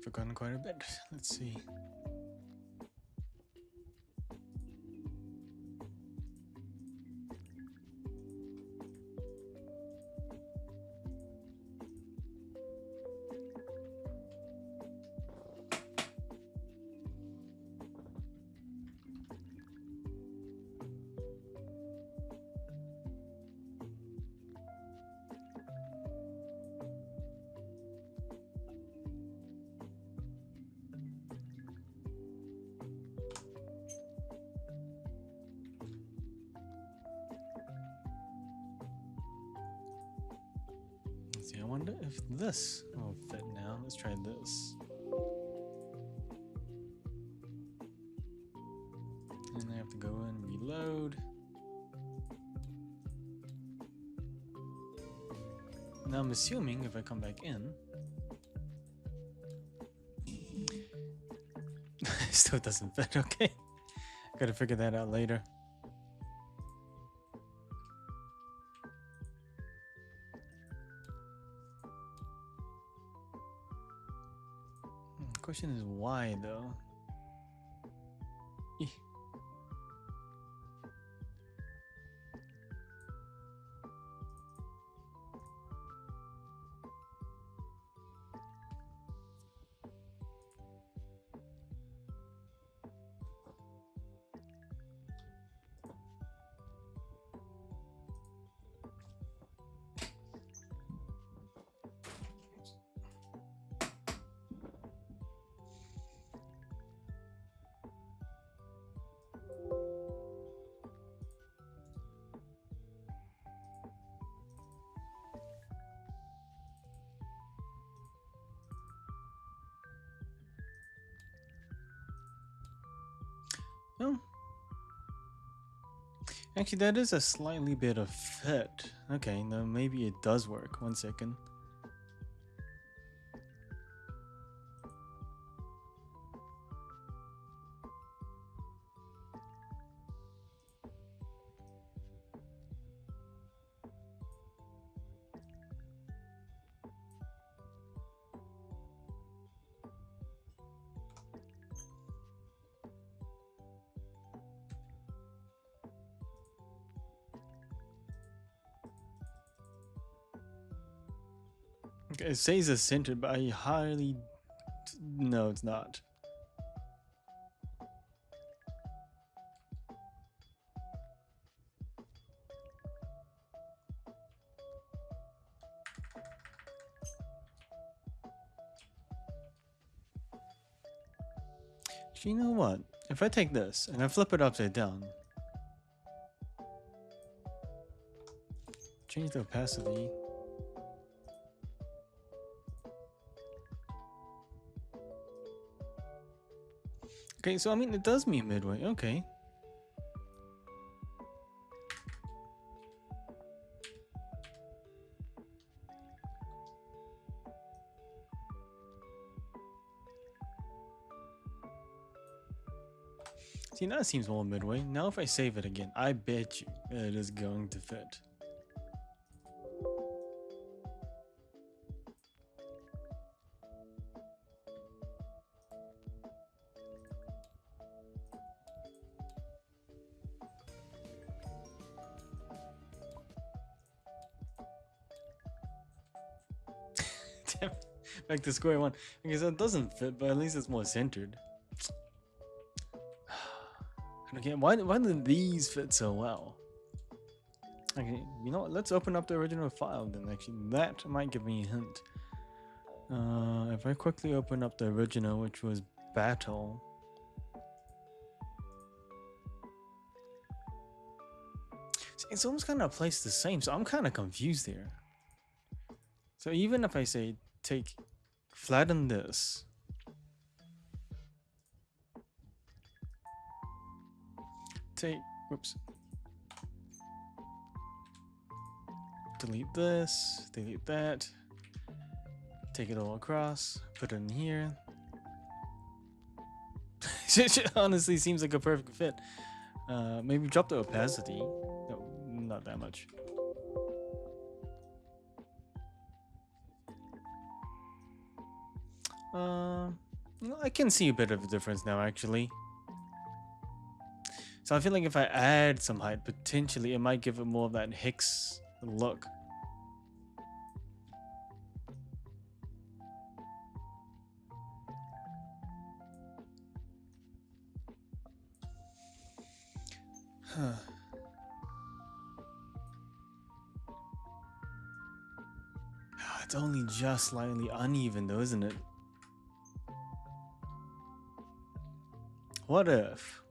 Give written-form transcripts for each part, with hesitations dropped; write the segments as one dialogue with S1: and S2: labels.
S1: forgotten quite a bit. Let's see. See, I wonder if this will fit now. Let's try this. And I have to go in and reload. Now I'm assuming if I come back in, it still doesn't fit, okay? Gotta figure that out later. Question is why though? Eeh. No. Actually, that is a slightly bit of fit. Okay, no, maybe it does work. 1 second. Okay, it says it's centered, but I highly... No, it's not. You know what? If I take this and I flip it upside down, change the opacity. Okay, so I mean, it does mean midway. Okay. See, now it seems more midway. Now if I save it again, I bet you it is going to fit. Damn, back to square one. Okay, so it doesn't fit, but at least it's more centered. And again, why do these fit so well? Okay, you know what? Let's open up the original file then. Actually, that might give me a hint. If I quickly open up the original, which was Battle. See, it's almost kind of placed the same, so I'm kind of confused here. So even if I say flatten this, whoops, delete this, delete that, take it all across, put it in here. It honestly seems like a perfect fit. Maybe drop the opacity. No, not that much. I can see a bit of a difference now, actually. So I feel like if I add some height, potentially it might give it more of that Hicks look. Huh. It's only just slightly uneven though, isn't it? What if?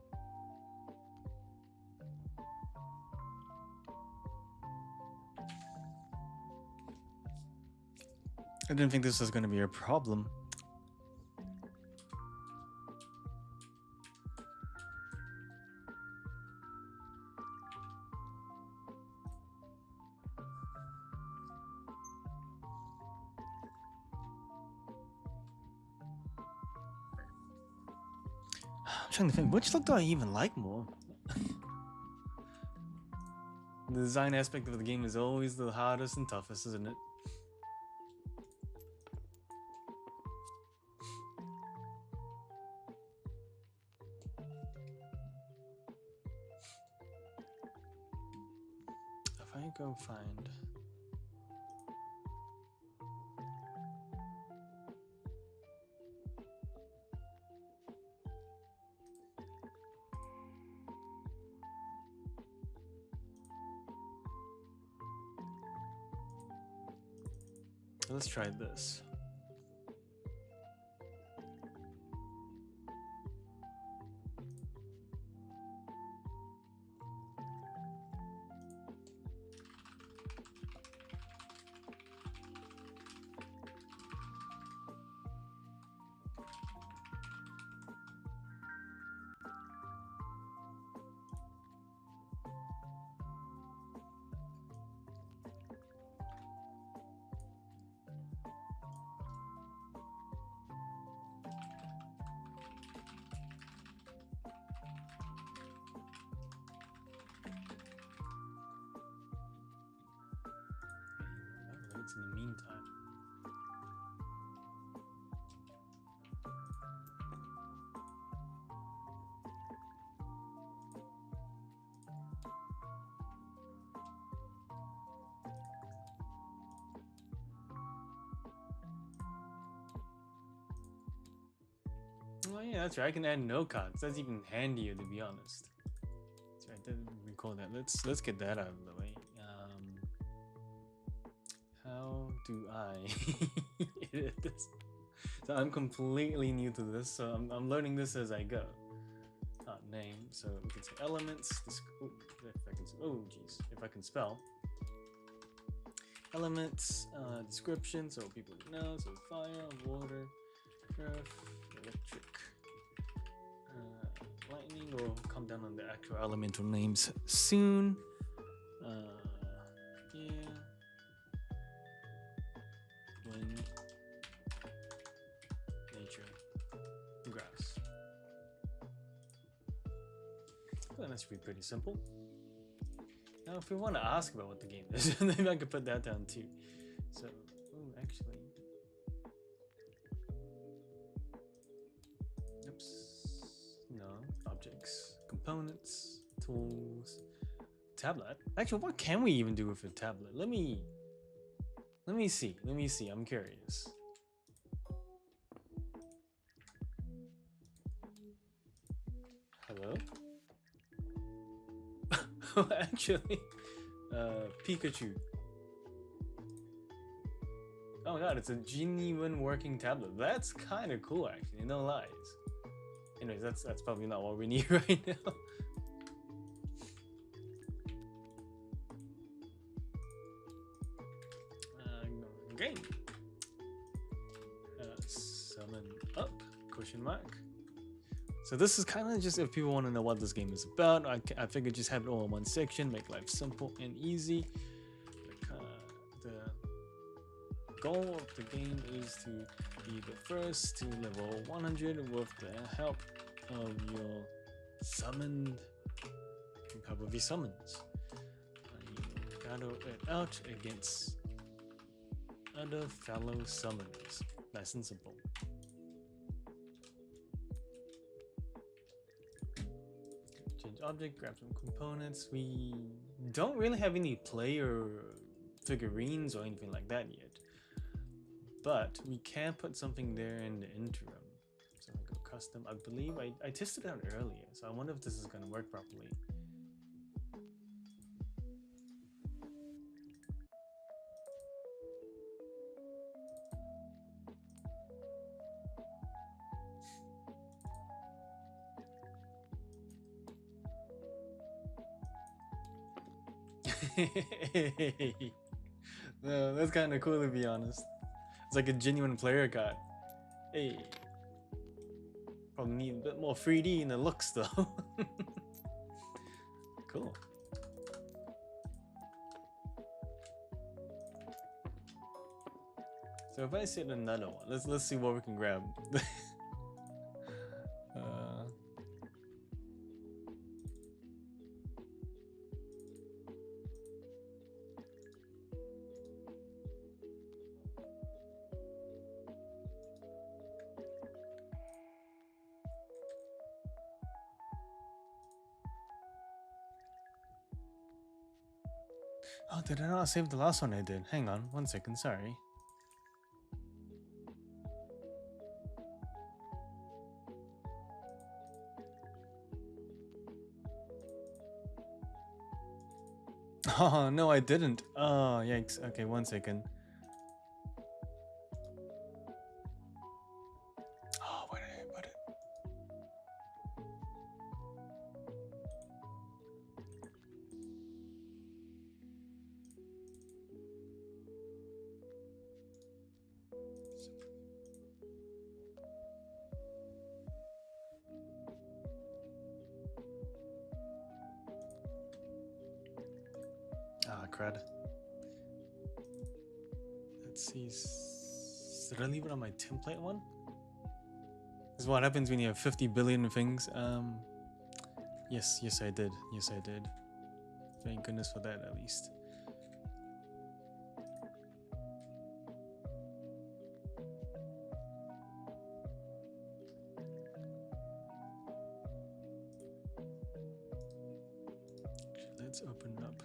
S1: I didn't think this was going to be a problem. I'm trying to think, which look do I even like more? The design aspect of the game is always the hardest and toughest, isn't it? If I go find... Let's try this. In the meantime. Oh yeah, that's right. I can add no cards. That's even handier, to be honest. That's right. I didn't recall that. Let's get that out of the way. How do I edit this? So I'm completely new to this, so I'm learning this as I go. Name. So we can say elements. Oh, if I can. Oh, geez. If I can spell. Elements. Description. So people know. So fire, water, earth, electric, lightning. We'll come down on the actual elemental names soon. Yeah. Wind, nature, grass. Well, that should be pretty simple. Now, if we want to ask about what the game is, maybe I could put that down too. So, actually. Oops. No. Objects, components, tools, tablet. Actually, what can we even do with a tablet? Let me see. I'm curious. Hello? Actually, Pikachu. Oh my god, it's a genuine working tablet. That's kind of cool, actually. No lies. Anyways, that's probably not what we need right now. Game. Summon up, question mark. So this is kind of just if people want to know what this game is about. I figured just have it all in one section, make life simple and easy. The goal of the game is to be the first to level 100 with the help of your summoned, help of your summons. You battle it out against other fellow summoners. Nice and simple. object, grab some components. We don't really have any player figurines or anything like that yet. But we can put something there in the interim. So I go custom. I believe I tested it out earlier, so I wonder if this is going to work properly. No, that's kind of cool to be honest. It's like a genuine player card. Hey. Probably need a bit more 3D in the looks though. Cool. So if I set another one, let's see what we can grab. Oh, did I not save the last one I did? Hang on, 1 second, sorry. Oh, no, I didn't. Oh, yikes. Okay, 1 second. Oh, where did I put it? Ah, crud. Let's see. Did I leave it on my template one? This is what happens when you have 50 billion things. Yes, I did. Yes, I did. Thank goodness for that, at least. Let's open up.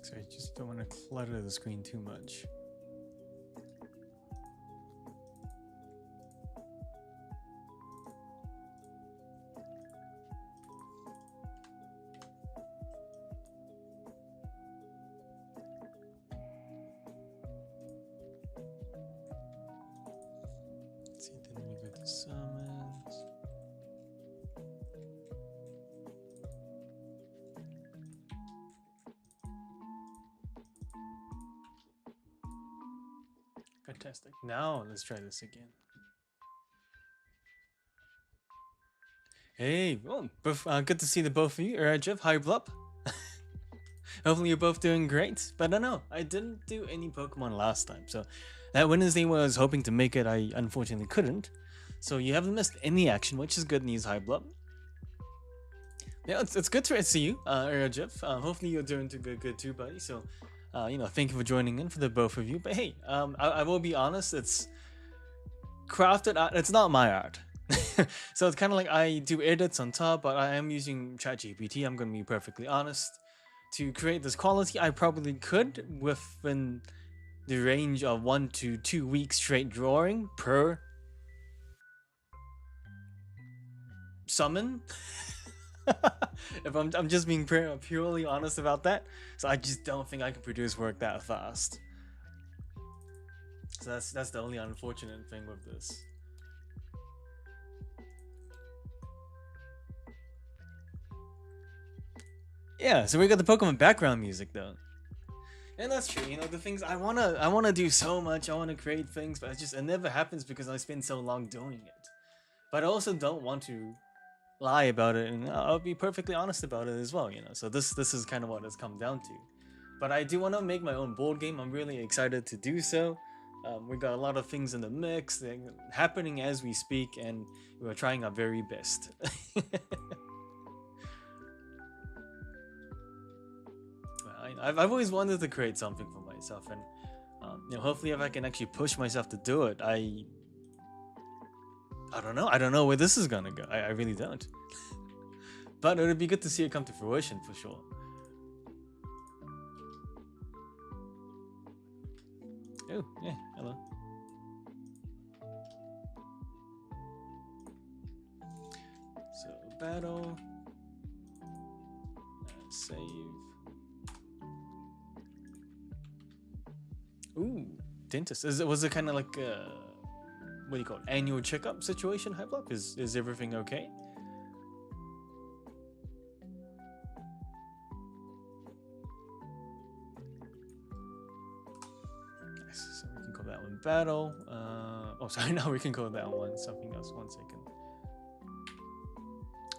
S1: So I just don't want to clutter the screen too much. Let's see, then we go to summons. Fantastic. Now let's try this again. Hey, well, good to see the both of you. Jeff, hi, Blup. Hopefully you're both doing great. But I know I didn't do any Pokemon last time, so that Wednesday when I was hoping to make it, I unfortunately couldn't. So you haven't missed any action, which is good news. Hi, Blup. Yeah, it's good to see you, Jeff. Hopefully you're doing good too, buddy. So. Thank you for joining in for the both of you. But hey, I will be honest, it's crafted art. It's not my art. So it's kind of like I do edits on top, but I am using ChatGPT. I'm going to be perfectly honest. To create this quality, I probably could within the range of 1 to 2 weeks straight drawing per summon. If I'm just being purely honest about that, so I just don't think I can produce work that fast. So that's the only unfortunate thing with this. Yeah, so we got the Pokemon background music though, and that's true. You know, the things I wanna do so much. I wanna create things, but it never happens because I spend so long doing it. But I also don't want to lie about it, and I'll be perfectly honest about it as well. So this is kind of what it's come down to. But I do want to make my own board game. I'm really excited to do so. We got a lot of things in the mix happening as we speak, and we're trying our very best. I've always wanted to create something for myself, and hopefully, if I can actually push myself to do it, I don't know. I don't know where this is gonna go. I really don't. But it would be good to see it come to fruition for sure. Oh, yeah, hello. So, battle. Save. Ooh, dentist. Was it kind of like what do you call it? Annual checkup situation, Hypelop? Is everything okay? Nice. So we can call that one battle. Oh, sorry. Now we can call that one something else. 1 second.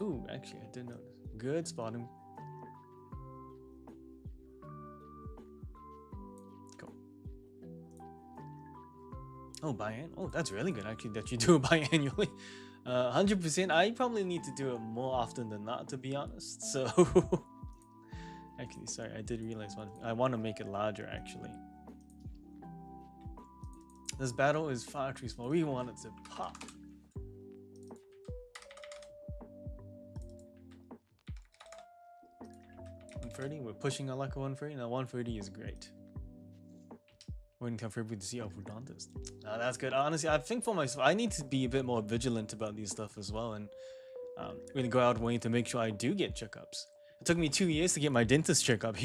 S1: Ooh, actually, I did notice. Good spotting. Cool. Oh, oh, that's really good actually that you do it biannually. 100%. I probably need to do it more often than not, to be honest. So, actually, sorry, I did realize one. I want to make it larger actually. This battle is far too small. We want it to pop. We're pushing our luck at 130. Now 130 is great. Waiting for everybody to see our dentist. That's good. Honestly, I think for myself, I need to be a bit more vigilant about these stuff as well, and really go out way to make sure I do get checkups. It took me 2 years to get my dentist checkup,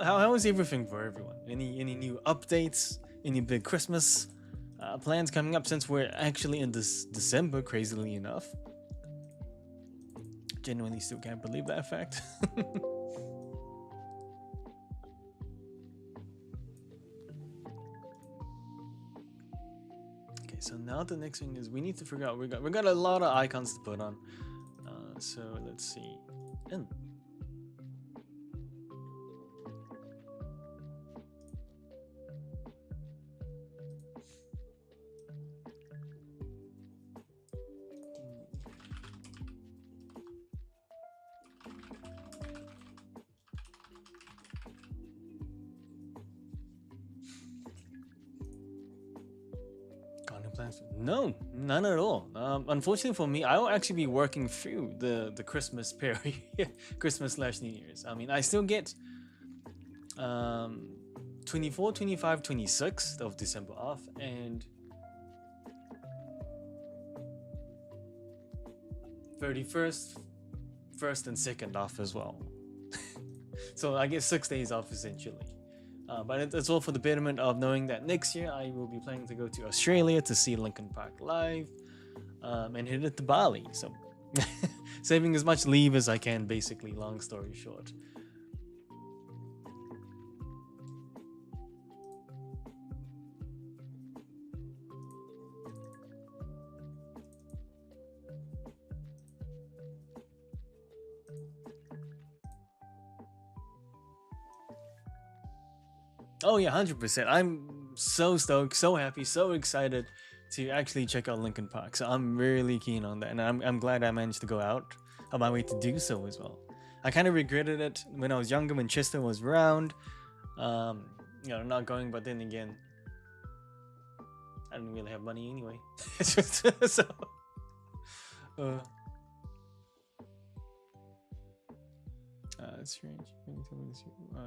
S1: How is everything for everyone? Any new updates? Any big Christmas plans coming up, since we're actually in this December, crazily enough? Genuinely still can't believe that fact. Okay, so now the next thing is we need to figure out, we got a lot of icons to put on. So let's see. Plans? No, none at all. Unfortunately for me, I will actually be working through the Christmas period, Christmas/New Year's. I mean, I still get 24, 25, 26th of December off, and 31st, 1st, and 2nd off as well. So I get 6 days off essentially. But it's all for the betterment of knowing that next year I will be planning to go to Australia to see Linkin Park live, and hit it to Bali. So saving as much leave as I can, basically, long story short. Oh yeah, 100%. I'm so stoked, so happy, so excited to actually check out Linkin Park. So I'm really keen on that, and I'm glad I managed to go out of my way to do so as well. I kind of regretted it when I was younger, when Chester was around. Not going, but then again, I didn't really have money anyway. So, strange.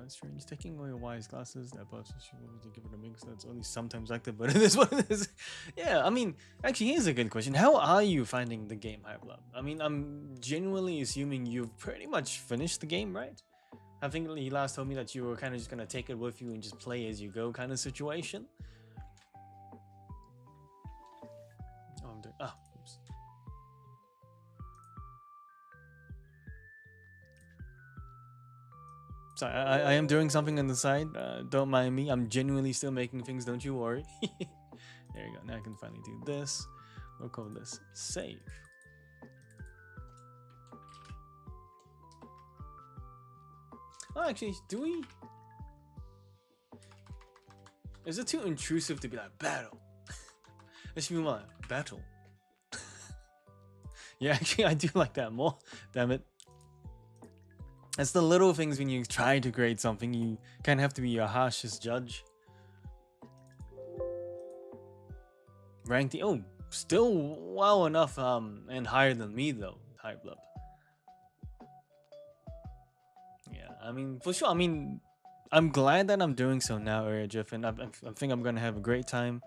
S1: Strange. Taking away wise glasses, that buffs to give it a mix. That's only sometimes active, but it is what it is. Yeah, I mean, actually, here's a good question. How are you finding the game, Hypelab? I mean, I'm genuinely assuming you've pretty much finished the game, right? I think you last told me that you were kind of just gonna take it with you and just play as you go, kind of situation. Oh, I'm doing. Oh, oops. So I am doing something on the side. Don't mind me. I'm genuinely still making things. Don't you worry. There you go. Now I can finally do this. We'll call this save. Oh, actually, do we? Is it too intrusive to be like battle? It should be more like battle. Yeah, actually, I do like that more. Damn it. It's the little things when you try to create something, you kind of have to be your harshest judge. Ranked, oh, still well enough, and higher than me though, Hype Up. Yeah, I mean, for sure. I mean, I'm glad that I'm doing so now, Area Jeff, and I think I'm gonna have a great time.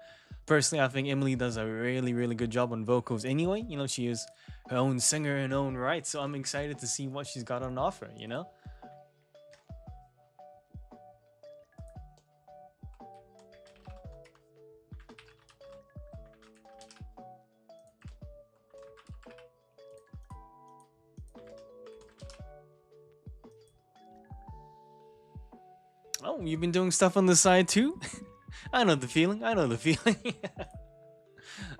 S1: Personally, I think Emily does a really, really good job on vocals anyway. You know, she is her own singer in her own right, so I'm excited to see what she's got on offer, you know? Oh, you've been doing stuff on the side too? I know the feeling. I know the feeling.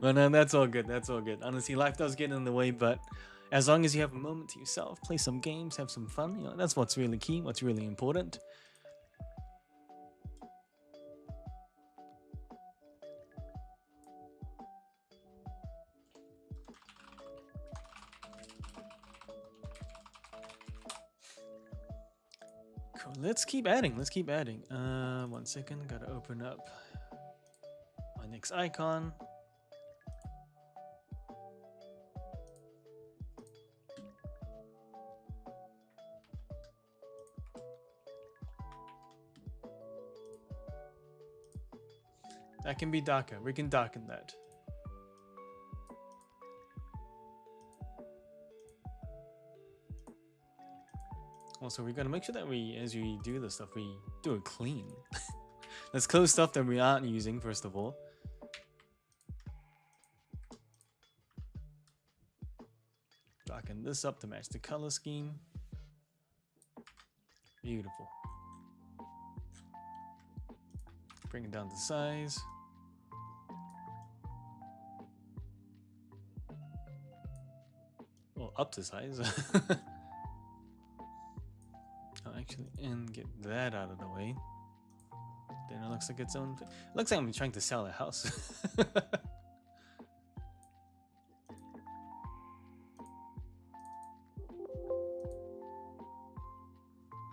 S1: But no, that's all good. That's all good. Honestly, life does get in the way, but as long as you have a moment to yourself, play some games, have some fun, you know, that's what's really key, what's really important. Cool. Let's keep adding. Let's keep adding. 1 second. Gotta open up my next icon. That can be darker. We can darken that. Also, we gotta make sure that we, as we do this stuff, we do it clean. Let's close stuff that we aren't using, first of all. Darken this up to match the color scheme. Beautiful. Bring it down to size. Well, up to size. Oh, actually, and get that out of the way. Then it looks like its own thing. It looks like I'm trying to sell a house.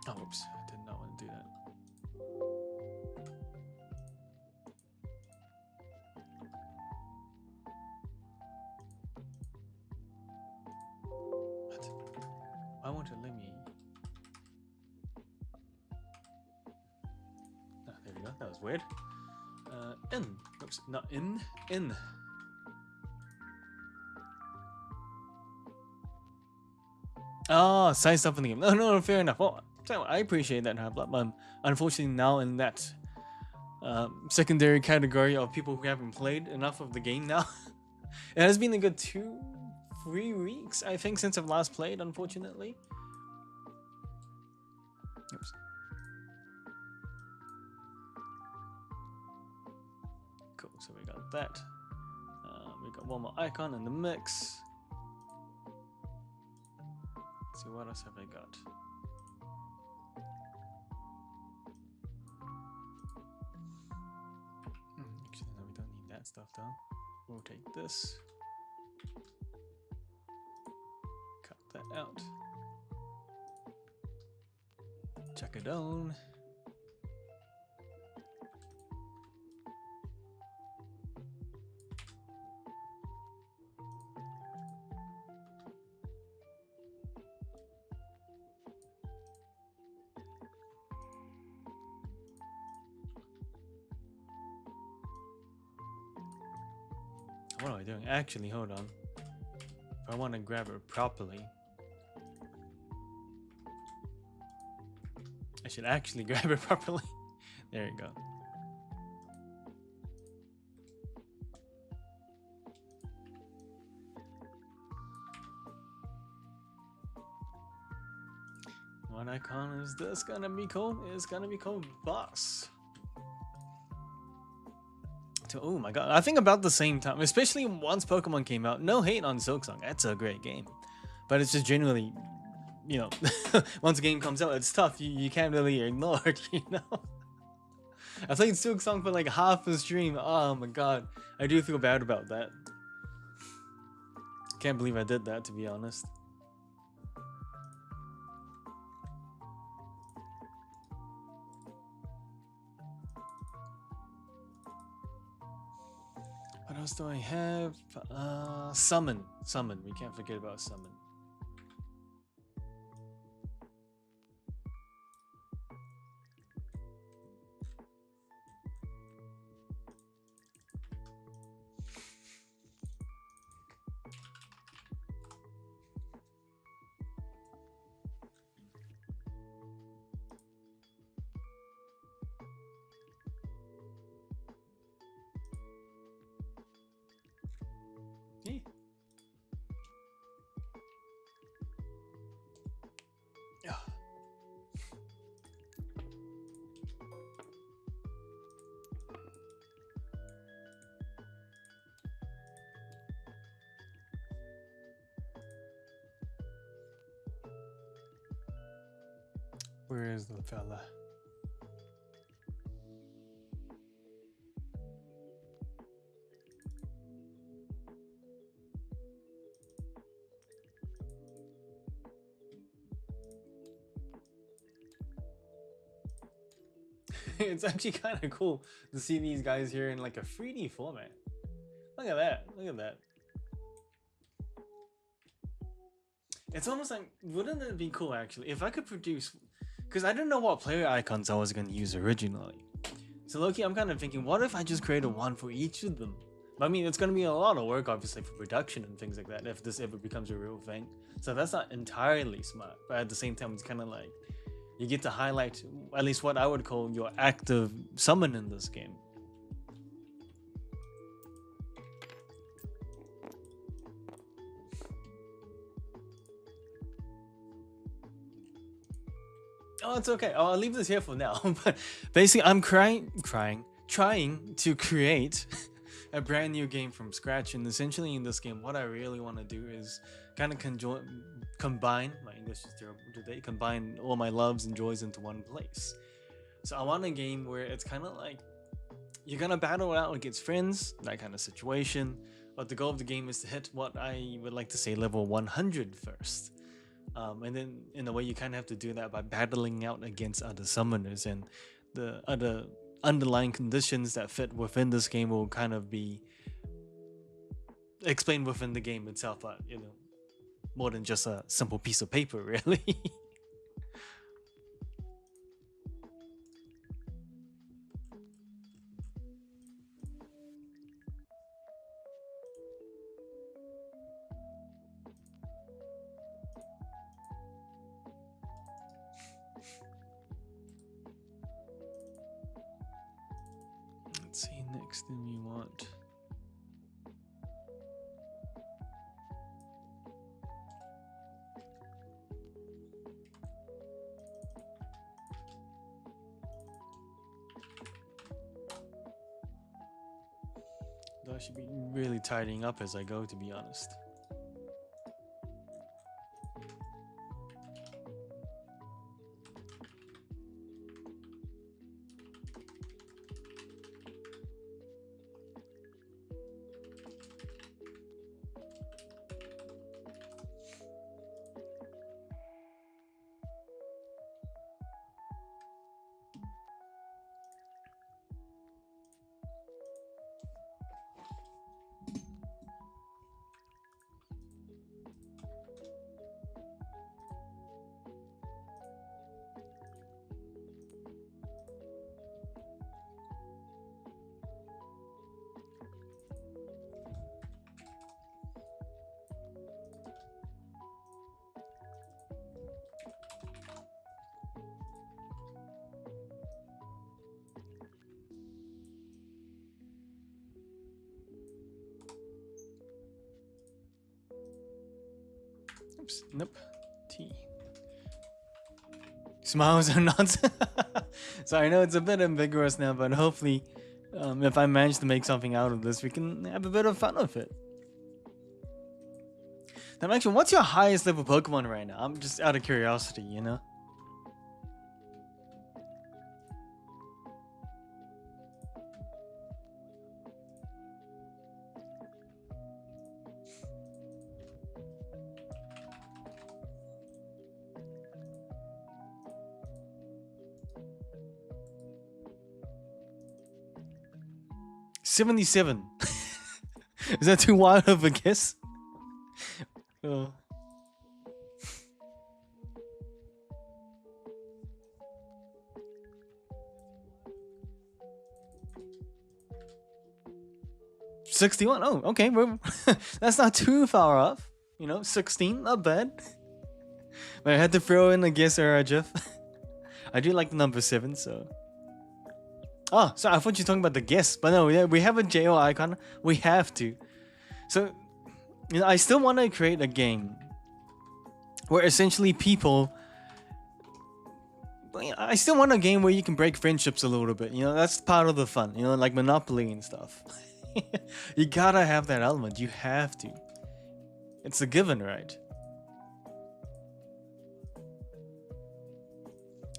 S1: Oh, oops. I did not want to do that. What? Why won't it let me? Ah, there we go. That was weird. In. Oops, not in. In. Oh, size up in the game. No, fair enough. Well, I appreciate that, but I'm unfortunately now in that secondary category of people who haven't played enough of the game now. It has been a good 2-3 weeks, I think, since I've last played, unfortunately. Oops. Cool, so we got that. We got one more icon in the mix. Let's see, what else have I got? Actually, no, we don't need that stuff though. We'll take this. Cut that out. Check it on. What am I doing? Actually, hold on. If I want to grab her properly, I should actually grab her properly. There you go. What icon is this gonna be called? It's gonna be called Boss. Oh my god, I think about the same time, especially once Pokemon came out. No hate on Silksong, that's a great game. But it's just generally, you know, once a game comes out, it's tough. You can't really ignore it, you know? I played Silksong for like half the stream. Oh my god, I do feel bad about that. Can't believe I did that, to be honest. What else do I have? Summon. Summon. We can't forget about Summon. Where is the fella? It's actually kind of cool to see these guys here in like a 3D format. Look at that. Look at that. It's almost like, wouldn't it be cool actually if I could produce, because I didn't know what player icons I was going to use originally. So low-key, I'm kind of thinking, what if I just created one for each of them? I mean, it's going to be a lot of work, obviously, for production and things like that, if this ever becomes a real thing. So that's not entirely smart, but at the same time, it's kind of like, you get to highlight at least what I would call your active summon in this game. Oh, it's okay. Oh, I'll leave this here for now. But basically, I'm trying to create a brand new game from scratch. And essentially, in this game, what I really want to do is kind of combine. My English is terrible today. Combine all my loves and joys into one place. So I want a game where it's kind of like you're gonna battle out against friends, that kind of situation. But the goal of the game is to hit what I would like to say level 100 first. And then in a way you kind of have to do that by battling out against other summoners, and the other underlying conditions that fit within this game will kind of be explained within the game itself, but you know, more than just a simple piece of paper really. Let's see, next thing we want. Though I should be really tidying up as I go, to be honest. Oops, nope. T. Smiles are not. So I know it's a bit ambiguous now, but hopefully, if I manage to make something out of this, we can have a bit of fun with it. Now, actually, what's your highest level Pokemon right now? I'm just out of curiosity, you know? $77. Is that too wild of a guess? 61. Oh, okay. That's not too far off. 16, not bad. But I had to throw in a guess error, Jeff. I do like the number 7, so. Oh, sorry, I thought you were talking about the guess. But no, yeah, we have a JO icon. We have to. So, I still want to create a game where essentially people. I still want a game where you can break friendships a little bit. That's part of the fun. Like Monopoly and stuff. You gotta have that element. You have to. It's a given, right?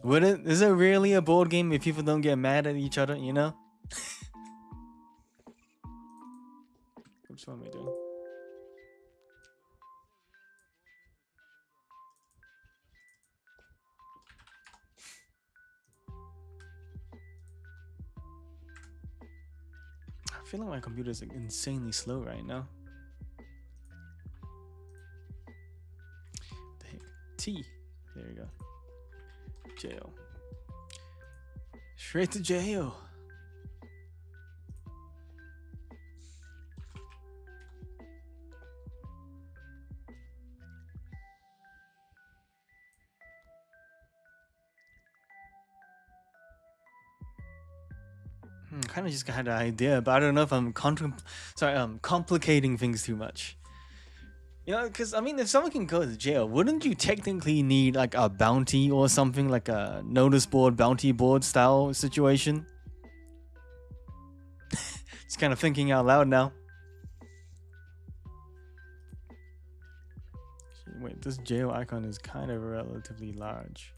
S1: Is it really a board game if people don't get mad at each other, Oops, what am I doing? I feel like my computer is insanely slow right now. The heck? T. There we go. Jail. Straight to jail. Kind of just had an idea, but I don't know if I'm complicating things too much. Because if someone can go to jail, wouldn't you technically need like a bounty or something, like a notice board, bounty board style situation? Just kind of thinking out loud now. Wait, this jail icon is kind of relatively large.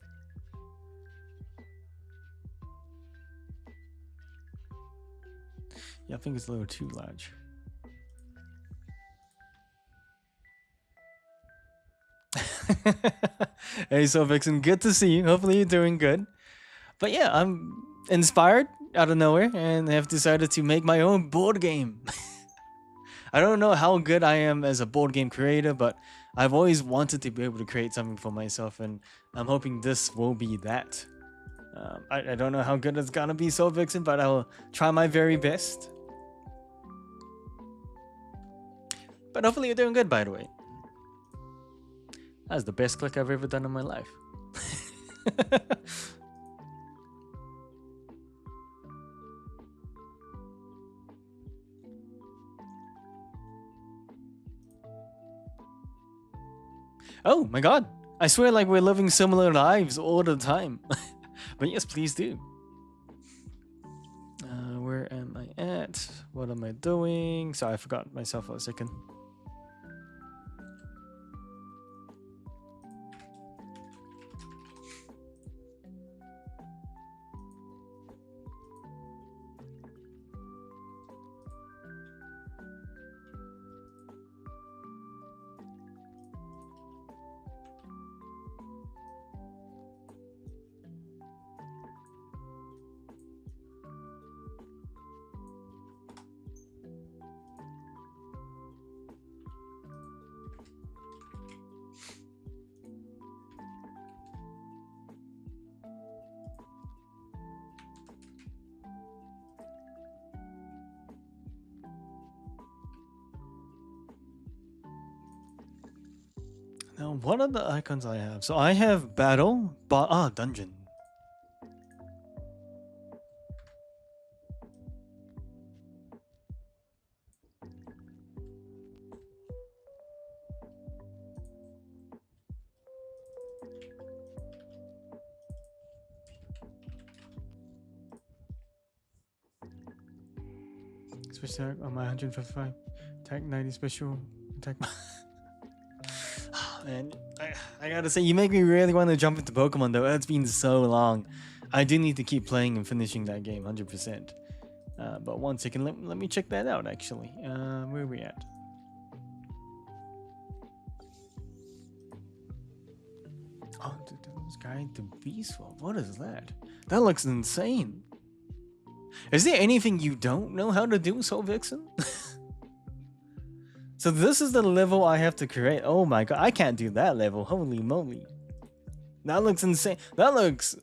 S1: Yeah, I think it's a little too large. Hey, so Vixen, good to see you. Hopefully you're doing good. But yeah, I'm inspired out of nowhere and have decided to make my own board game. I don't know how good I am as a board game creator, but I've always wanted to be able to create something for myself, and I'm hoping this will be that. I don't know how good it's gonna be, so Vixen, but I will try my very best. But hopefully you're doing good, by the way. That's the best click I've ever done in my life. Oh my god. I swear like we're living similar lives all the time. But yes, please do. Where am I at? What am I doing? Sorry, I forgot myself for a second. Now, what are the icons I have? So I have battle, dungeon. special attack on my 155. Attack 90 special attack. And I gotta say, you make me really want to jump into Pokemon though. It's been so long. I do need to keep playing and finishing that game 100%. But one second, let me check that out actually. Where are we at? Oh, this guy, the Beast Wolf. What is that? That looks insane. Is there anything you don't know how to do, Soul Vixen? So this is the level I have to create. Oh my god, I can't do that level. Holy moly. That looks insane. That looks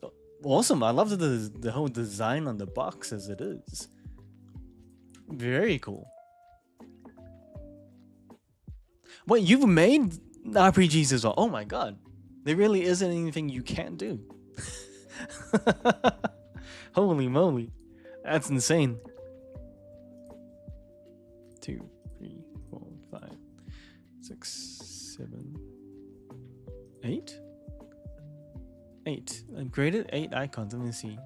S1: awesome. I love the whole design on the box as it is. Very cool. Wait, you've made RPGs as well? Oh my god. There really isn't anything you can't do. Holy moly. That's insane. 2, 3, 4, 5, 6, 7, 8? 8. Upgraded 8 icons. Let me see.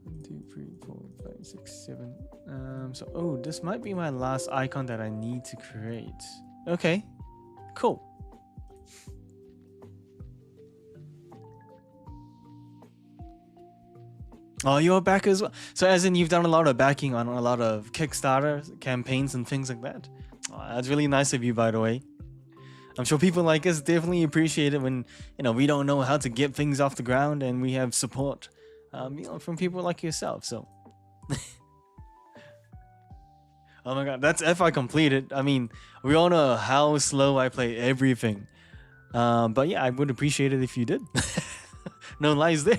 S1: One, 2, 3, 4, 5, 6, 7. So this might be my last icon that I need to create. Okay. Cool. Oh, you're back as well. So as in you've done a lot of backing on a lot of Kickstarter campaigns and things like that. Oh, that's really nice of you, by the way. I'm sure people like us definitely appreciate it when, you know, we don't know how to get things off the ground and we have support, you know, from people like yourself. So, oh my god, that's if I complete it. I mean, we all know how slow I play everything. But yeah, I would appreciate it if you did. No lies there.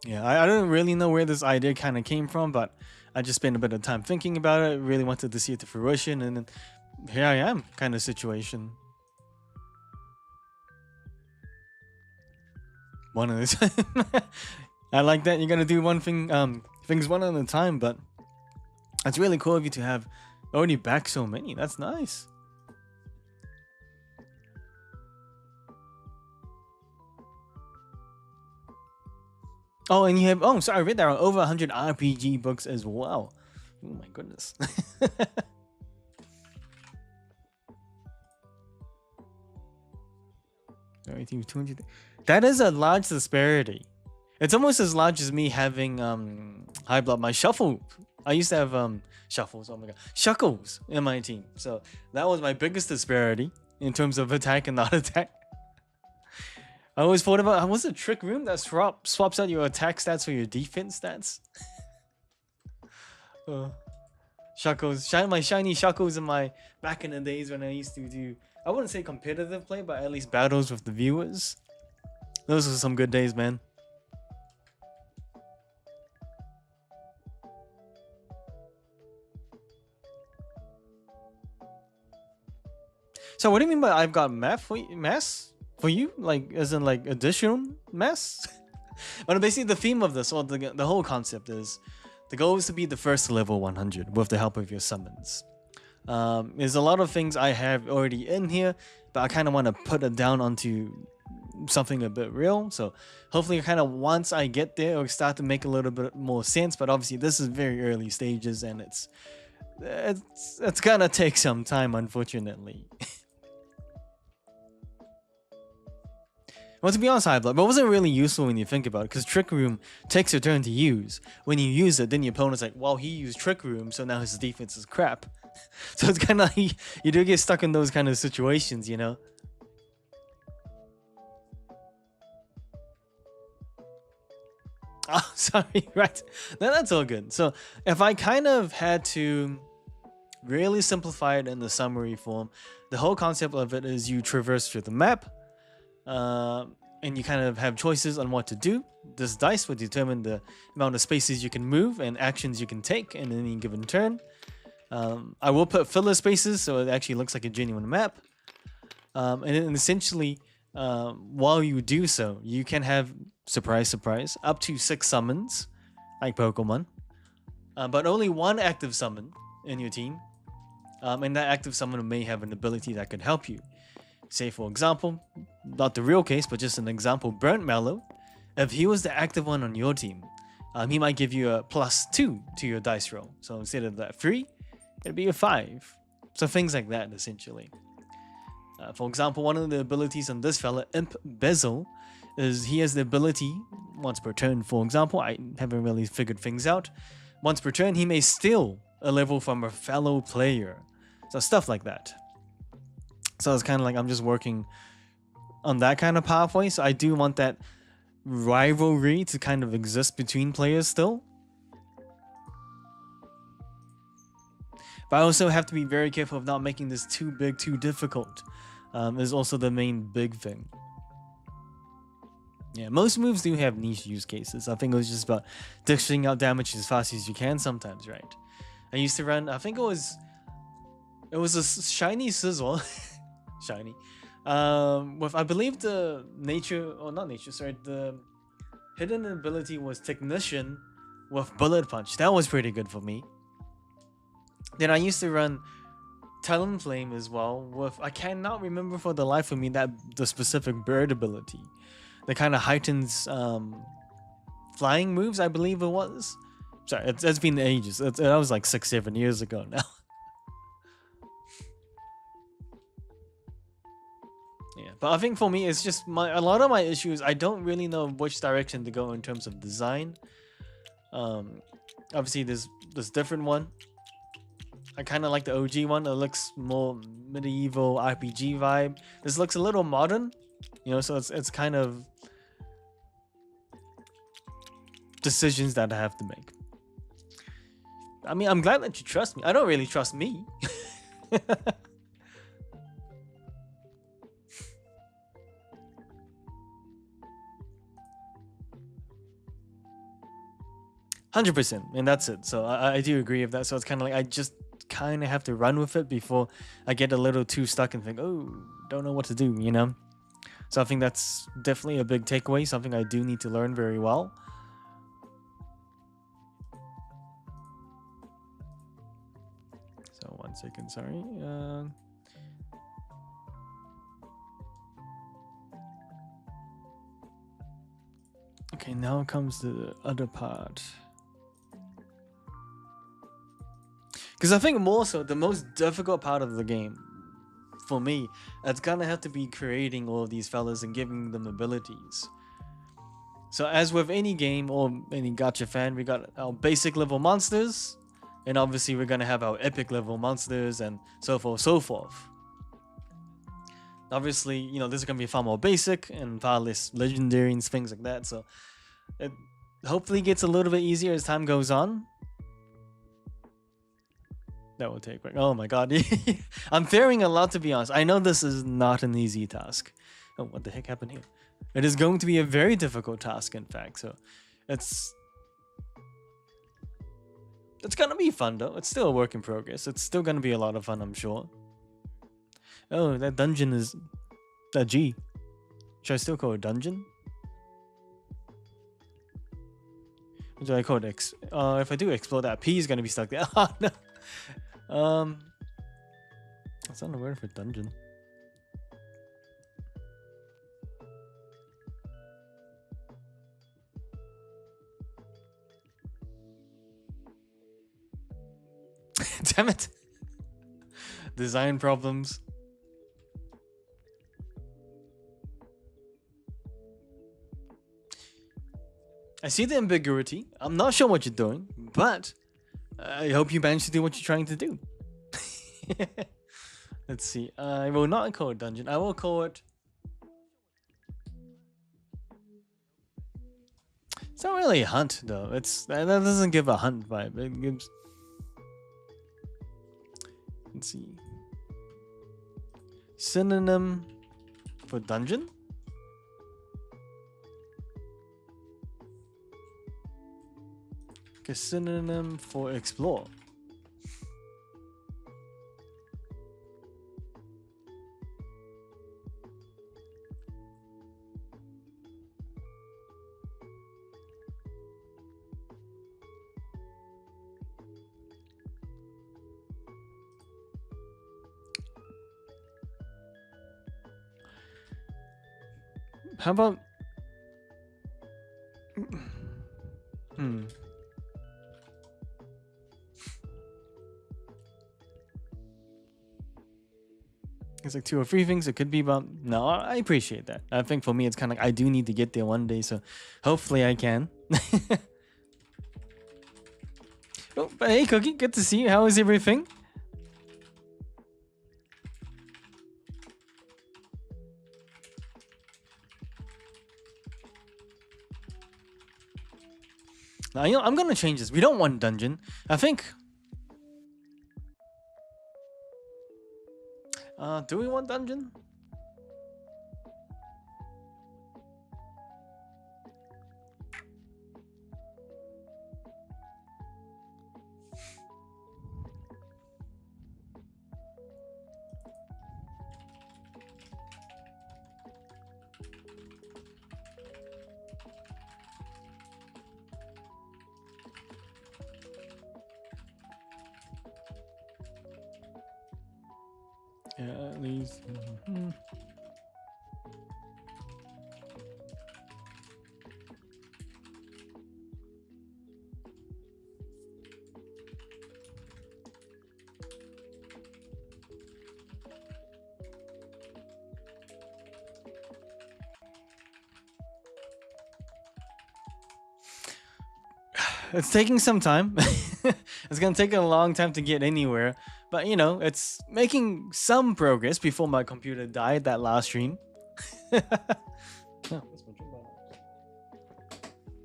S1: Yeah, I don't really know where this idea kind of came from, but I just spent a bit of time thinking about it. Really wanted to see it to fruition, and then here I am, kind of situation. One at a time. I like that. You're gonna do one thing, things one at a time, but it's really cool of you to have already backed so many. That's nice. Oh, and you have, oh, sorry, I read there are over 100 RPG books as well. Oh my goodness. 200. That is a large disparity. It's almost as large as me having high blood. My shuffle, I used to have shuffles, oh my god, shuckles in my team. So that was my biggest disparity in terms of attack and not attack. I always thought about, what's a trick room that swaps out your attack stats for your defense stats? Shuckles, my shiny shuckles in my back in the days when I used to do, I wouldn't say competitive play, but at least battles with the viewers. Those were some good days, man. So what do you mean by I've got math for you? Mass? For you? Like, as in like additional mass? But basically the theme of this, or the whole concept is, the goal is to be the first to level 100 with the help of your summons. There's a lot of things I have already in here, but I kind of want to put it down onto something a bit real. So hopefully kind of once I get there, it'll start to make a little bit more sense. But obviously this is very early stages and it's gonna take some time, unfortunately. Well, to be honest, High Blood, but it wasn't really useful when you think about it, because Trick Room takes your turn to use. When you use it, then your opponent's like, well, he used Trick Room, so now his defense is crap. So it's kind of like, you do get stuck in those kind of situations, you know? Oh, sorry, right. No, that's all good. So if I kind of had to really simplify it in the summary form, the whole concept of it is you traverse through the map. and you kind of have choices on what to do. This dice will determine the amount of spaces you can move and actions you can take in any given turn. I will put filler spaces so it actually looks like a genuine map. And then essentially, while you do so, you can have, surprise, surprise, up to 6 summons, like Pokemon, but only 1 active summon in your team. And that active summon may have an ability that could help you. Say, for example, not the real case, but just an example, Burnt Mallow. If he was the active one on your team, he might give you a +2 to your dice roll. So instead of that 3, it'd be a 5. So things like that, essentially. For example, one of the abilities on this fella, Imp Bezel, is he has the ability, once per turn, for example, I haven't really figured things out. Once per turn, he may steal a level from a fellow player. So stuff like that. So it's kind of like I'm just working on that kind of pathway. So I do want that rivalry to kind of exist between players still. But I also have to be very careful of not making this too big, too difficult. Is also the main big thing. Yeah, most moves do have niche use cases. I think it was just about dishing out damage as fast as you can sometimes, right? I used to run, I think it was a shiny sizzle. Shiny. With, I believe the the hidden ability was Technician with Bullet Punch. That was pretty good for me. Then I used to run Talonflame as well with, I cannot remember for the life of me the specific bird ability that kind of heightens flying moves, I believe it was. Sorry, it's been ages. That was like 6-7 years ago now. Yeah, but I think for me it's just a lot of my issues, I don't really know which direction to go in terms of design. Obviously there's this different one. I kind of like the OG one. It looks more medieval RPG vibe. This looks a little modern, you know, so it's kind of decisions that I have to make. I mean, I'm glad that you trust me. I don't really trust me. 100%, and that's it. So I do agree with that. So it's kind of like I just kind of have to run with it before I get a little too stuck and think, oh, don't know what to do, you know? So I think that's definitely a big takeaway, something I do need to learn very well. So 1 second, sorry. Okay, now comes the other part. Because I think more so, the most difficult part of the game, for me, it's gonna have to be creating all of these fellas and giving them abilities. So as with any game or any gacha fan, we got our basic level monsters, and obviously we're gonna have our epic level monsters and so forth, so forth. Obviously, you know, this is gonna be far more basic and far less legendary and things like that. So it hopefully gets a little bit easier as time goes on. That will take, oh my god. I'm fearing a lot, to be honest. I know this is not an easy task. Oh, what the heck happened here? It is going to be a very difficult task, in fact. So it's gonna be fun though. It's still a work in progress. It's still gonna be a lot of fun, I'm sure. Oh, that dungeon is that G. Should I still call it dungeon? What do I call it? If I do explode, that P is gonna be stuck there. Oh no. That's not a word for dungeon. Damn it. Design problems. I see the ambiguity. I'm not sure what you're doing, but I hope you manage to do what you're trying to do. Let's see. I will not call it dungeon. I will call it... It's not really a hunt, though. That doesn't give a hunt vibe. It gives... Let's see. Synonym for dungeon? A synonym for explore. How about It's like 2 or 3 things. It could be about. No, I appreciate that. I think for me, it's kind of like I do need to get there one day, so hopefully I can. Oh, but hey, Cookie, good to see you. How is everything? Now, you know, I'm gonna change this. We don't want dungeon. I think. Do we want dungeon? Yeah, at least. It's taking some time. It's gonna take a long time to get anywhere, but you know, it's making some progress before my computer died that last stream. Oh, that's my drink bottle.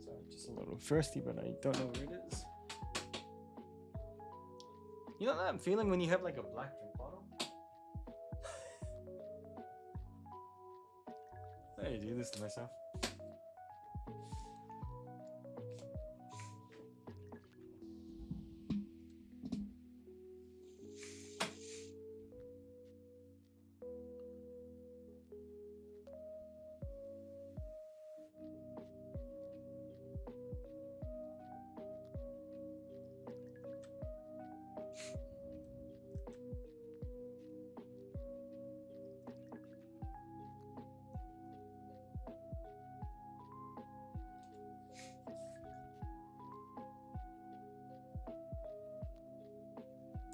S1: Sorry, just a little thirsty, but I don't know where it is. You know that feeling when you have like a black drink bottle? I do this to myself.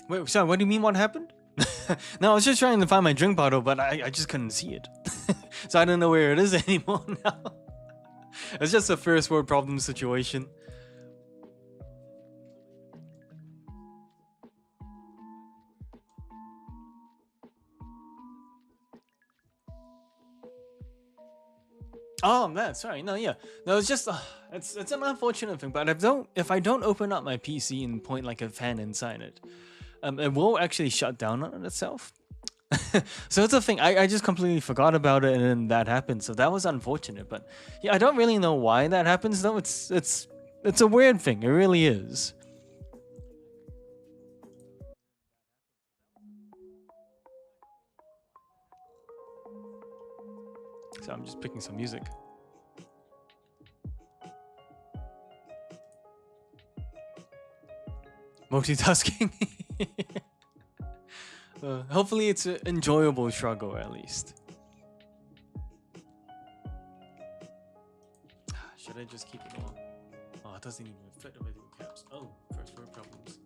S1: Wait, sorry, what do you mean what happened? No, I was just trying to find my drink bottle, but I just couldn't see it. So I don't know where it is anymore now. It's just a first world problem situation. Oh man, sorry. No, yeah. No, it's just it's an unfortunate thing, but if I don't open up my PC and point like a fan inside it, it will actually shut down on itself. So it's a thing. I just completely forgot about it, and then that happened. So that was unfortunate. But yeah, I don't really know why that happens though. It's a weird thing. It really is. So I'm just picking some music. Multitasking. Hopefully it's an enjoyable struggle at least. Should I just keep it on? Oh, it doesn't even fit with the caps. Oh, first word problems.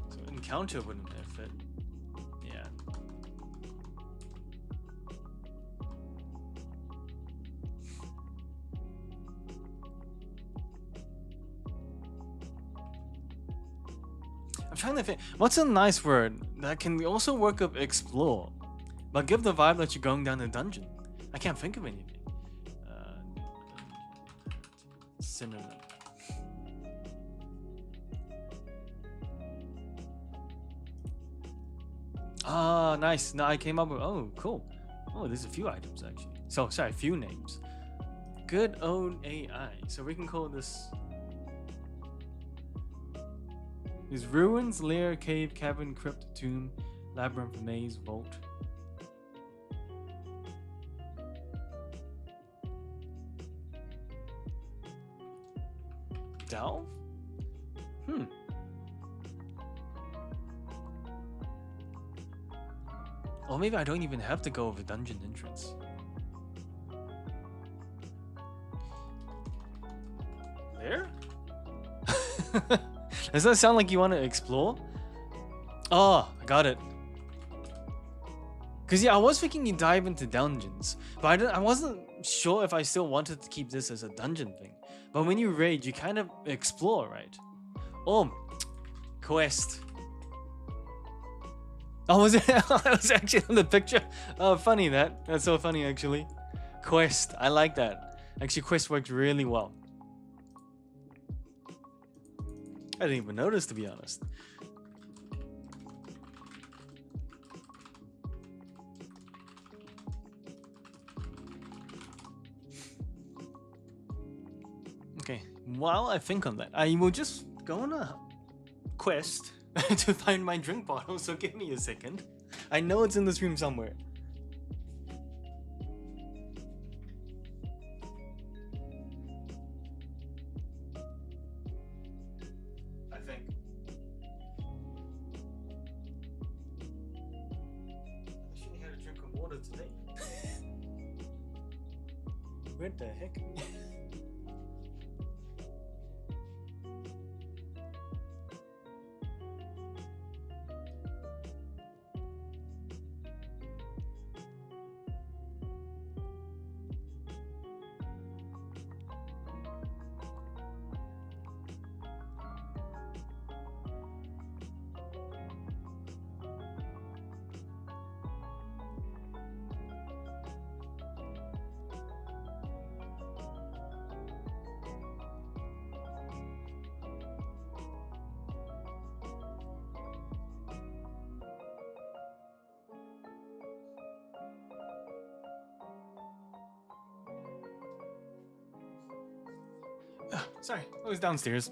S1: So encounter wouldn't have fit. Yeah. I'm trying to think. What's a nice word that can also work with explore, but give the vibe that you're going down a dungeon? I can't think of anything. Synonym. Ah, nice. Now I came up with. Oh, cool. Oh, there's a few items actually. So sorry, few names. Good old AI. So we can call this There's ruins, lair, cave, cavern, crypt, tomb, labyrinth, maze, vault. Delve? Or maybe I don't even have to go over dungeon entrance. There? Does that sound like you want to explore? Oh, I got it. Cause yeah, I was thinking you dive into dungeons, but I wasn't sure if I still wanted to keep this as a dungeon thing. But when you raid, you kind of explore, right? Oh, quest. Oh, was it? I was actually on the picture. Oh, funny that. That's so funny, actually. Quest. I like that. Actually, quest worked really well. I didn't even notice, to be honest. Okay, while I think on that, I will just go on a quest to find my drink bottle, so give me a second. I know it's in this room somewhere. I think. I should have had a drink of water today. What the heck? Sorry, I was downstairs.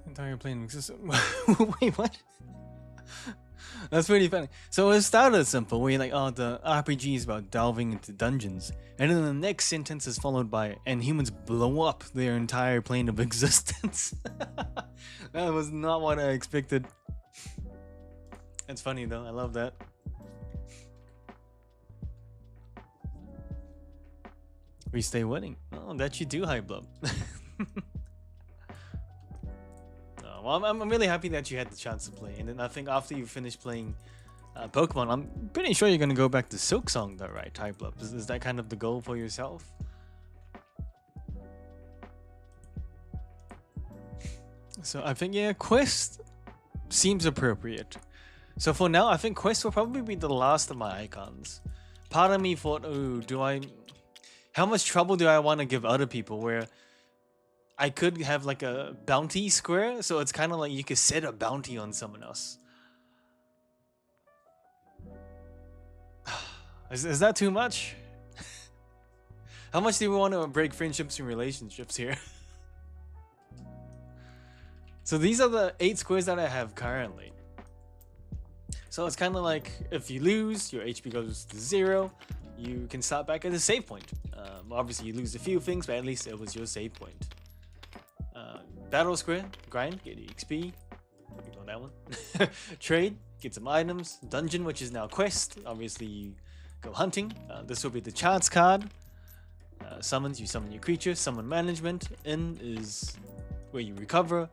S1: Entire plane exists. Wait, what? That's pretty funny. So it started simple, where you're like, oh, the RPG is about delving into dungeons. And then the next sentence is followed by, and humans blow up their entire plane of existence. That was not what I expected. That's funny though, I love that. We stay winning. Oh, that you do, High Blood. Well, I'm really happy that you had the chance to play, and then I think after you finish playing Pokemon, I'm pretty sure you're gonna go back to Silk Song, though, right? Type up. Is that kind of the goal for yourself? So I think yeah, Quest seems appropriate. So for now, I think Quest will probably be the last of my icons. Part of me thought, oh, how much trouble do I want to give other people? Where I could have like a bounty square, so it's kind of like you could set a bounty on someone else. Is that too much? How much do we want to break friendships and relationships here? So these are the 8 squares that I have currently. So it's kind of like if you lose, your HP goes to 0. You can start back at the save point. Obviously, you lose a few things, but at least it was your save point. Battle square, grind, get XP. Ignore that one. Trade, get some items. Dungeon, which is now quest. Obviously, you go hunting. This will be the chance card. Summons, you summon your creature. Summon management. Inn is where you recover.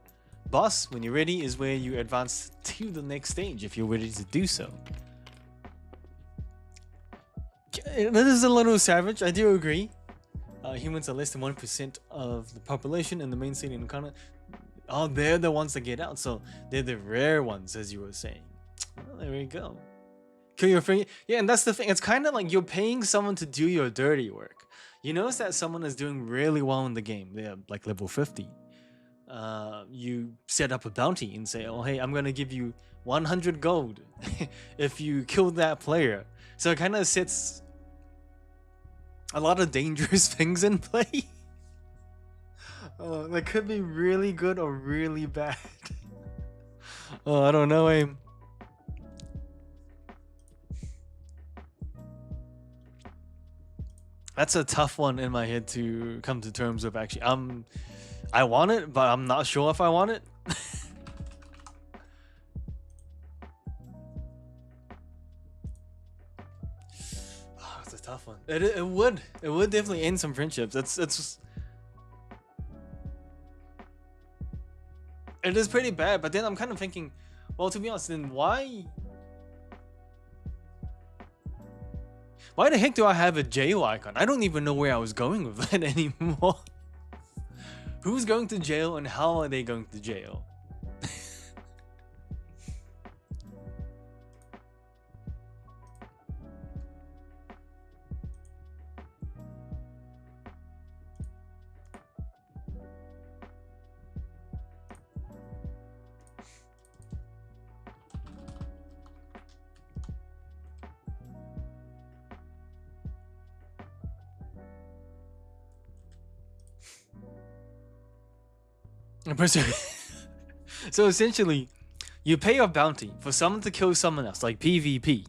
S1: Boss, when you're ready, is where you advance to the next stage if you're ready to do so. That is a little savage, I do agree. Humans are less than 1% of the population in the main city and continent. Oh, they're the ones that get out, so they're the rare ones, as you were saying. Well, there we go. Kill your friend. Yeah, and that's the thing. It's kind of like you're paying someone to do your dirty work. You notice that someone is doing really well in the game. They're like level 50. You set up a bounty and say, "Oh, hey, I'm gonna give you 100 gold if you kill that player." So it kind of sets a lot of dangerous things in play. That could be really good or really bad. Oh, I don't know, aim. That's a tough one in my head to come to terms with. Actually, I want it, but I'm not sure if I want it. Oh, it's a tough one. It would definitely end some friendships. It is pretty bad. But then I'm kind of thinking, well, to be honest, then why the heck do I have a jail icon? I don't even know where I was going with that anymore. Who's going to jail and how are they going to jail? So essentially, you pay a bounty for someone to kill someone else, like PvP.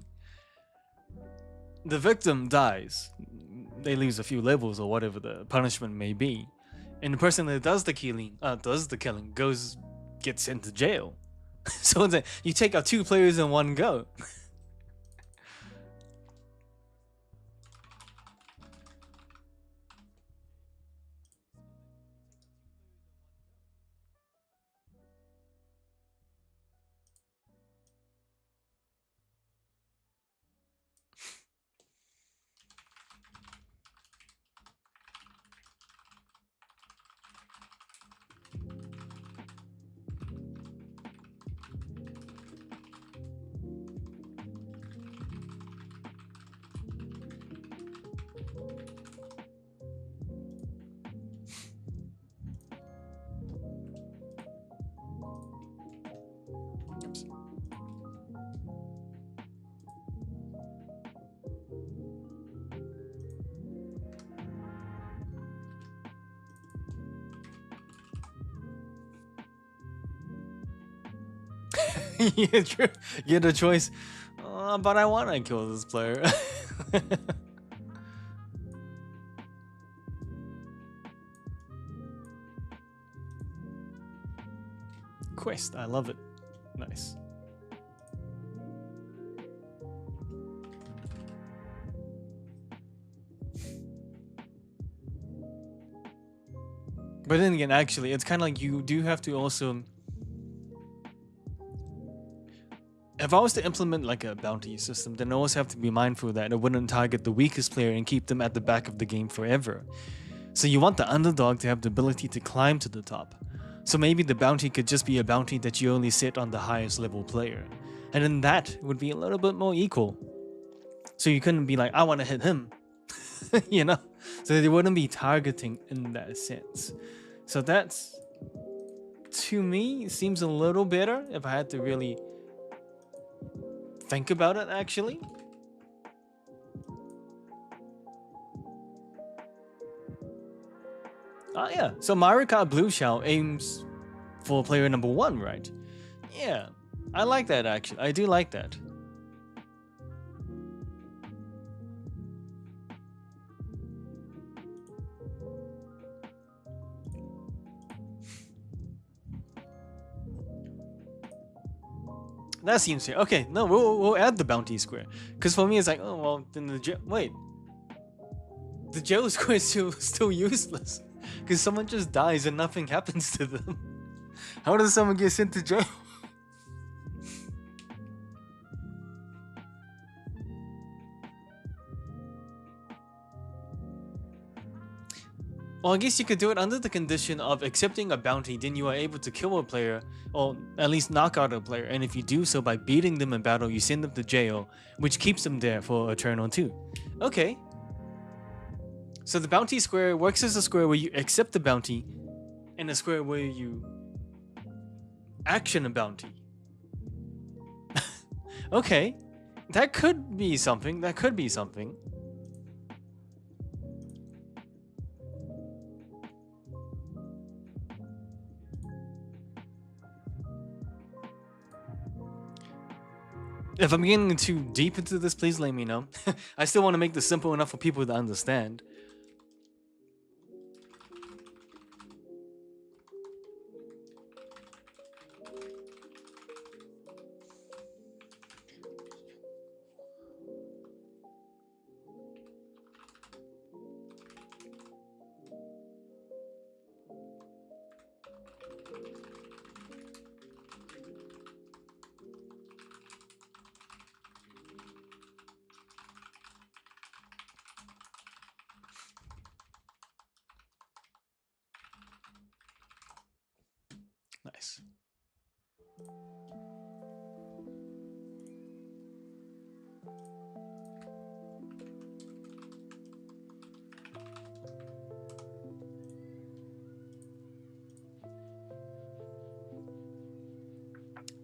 S1: The victim dies. They lose a few levels or whatever the punishment may be. And the person that does the killing gets sent to jail. So it's like you take out 2 players in one go. Yeah, true. You get a choice. But I want to kill this player. Quest, I love it. Nice. But then again, actually, it's kind of like you do have to also. If I was to implement like a bounty system, then I also have to be mindful that it wouldn't target the weakest player and keep them at the back of the game forever. So you want the underdog to have the ability to climb to the top. So maybe the bounty could just be a bounty that you only set on the highest level player. And then that would be a little bit more equal. So you couldn't be like, I want to hit him. You know? So they wouldn't be targeting in that sense. So that's, to me, seems a little better if I had to really think about it, actually. Oh yeah, so Mario Kart Blue Shell aims for player number 1, right? Yeah, I like that actually. I do like that. That seems fair. Okay, no, we'll add the bounty square. Because for me, it's like, oh, well, then the jail... Wait. The jail square is still useless. Because someone just dies and nothing happens to them. How does someone get sent to jail? Well, I guess you could do it under the condition of accepting a bounty, then you are able to kill a player, or at least knock out a player, and if you do so by beating them in battle, you send them to jail, which keeps them there for a turn or two. Okay. So the bounty square works as a square where you accept the bounty, and a square where you action a bounty. Okay. That could be something. That could be something. If I'm getting too deep into this, please let me know. I still want to make this simple enough for people to understand. Nice.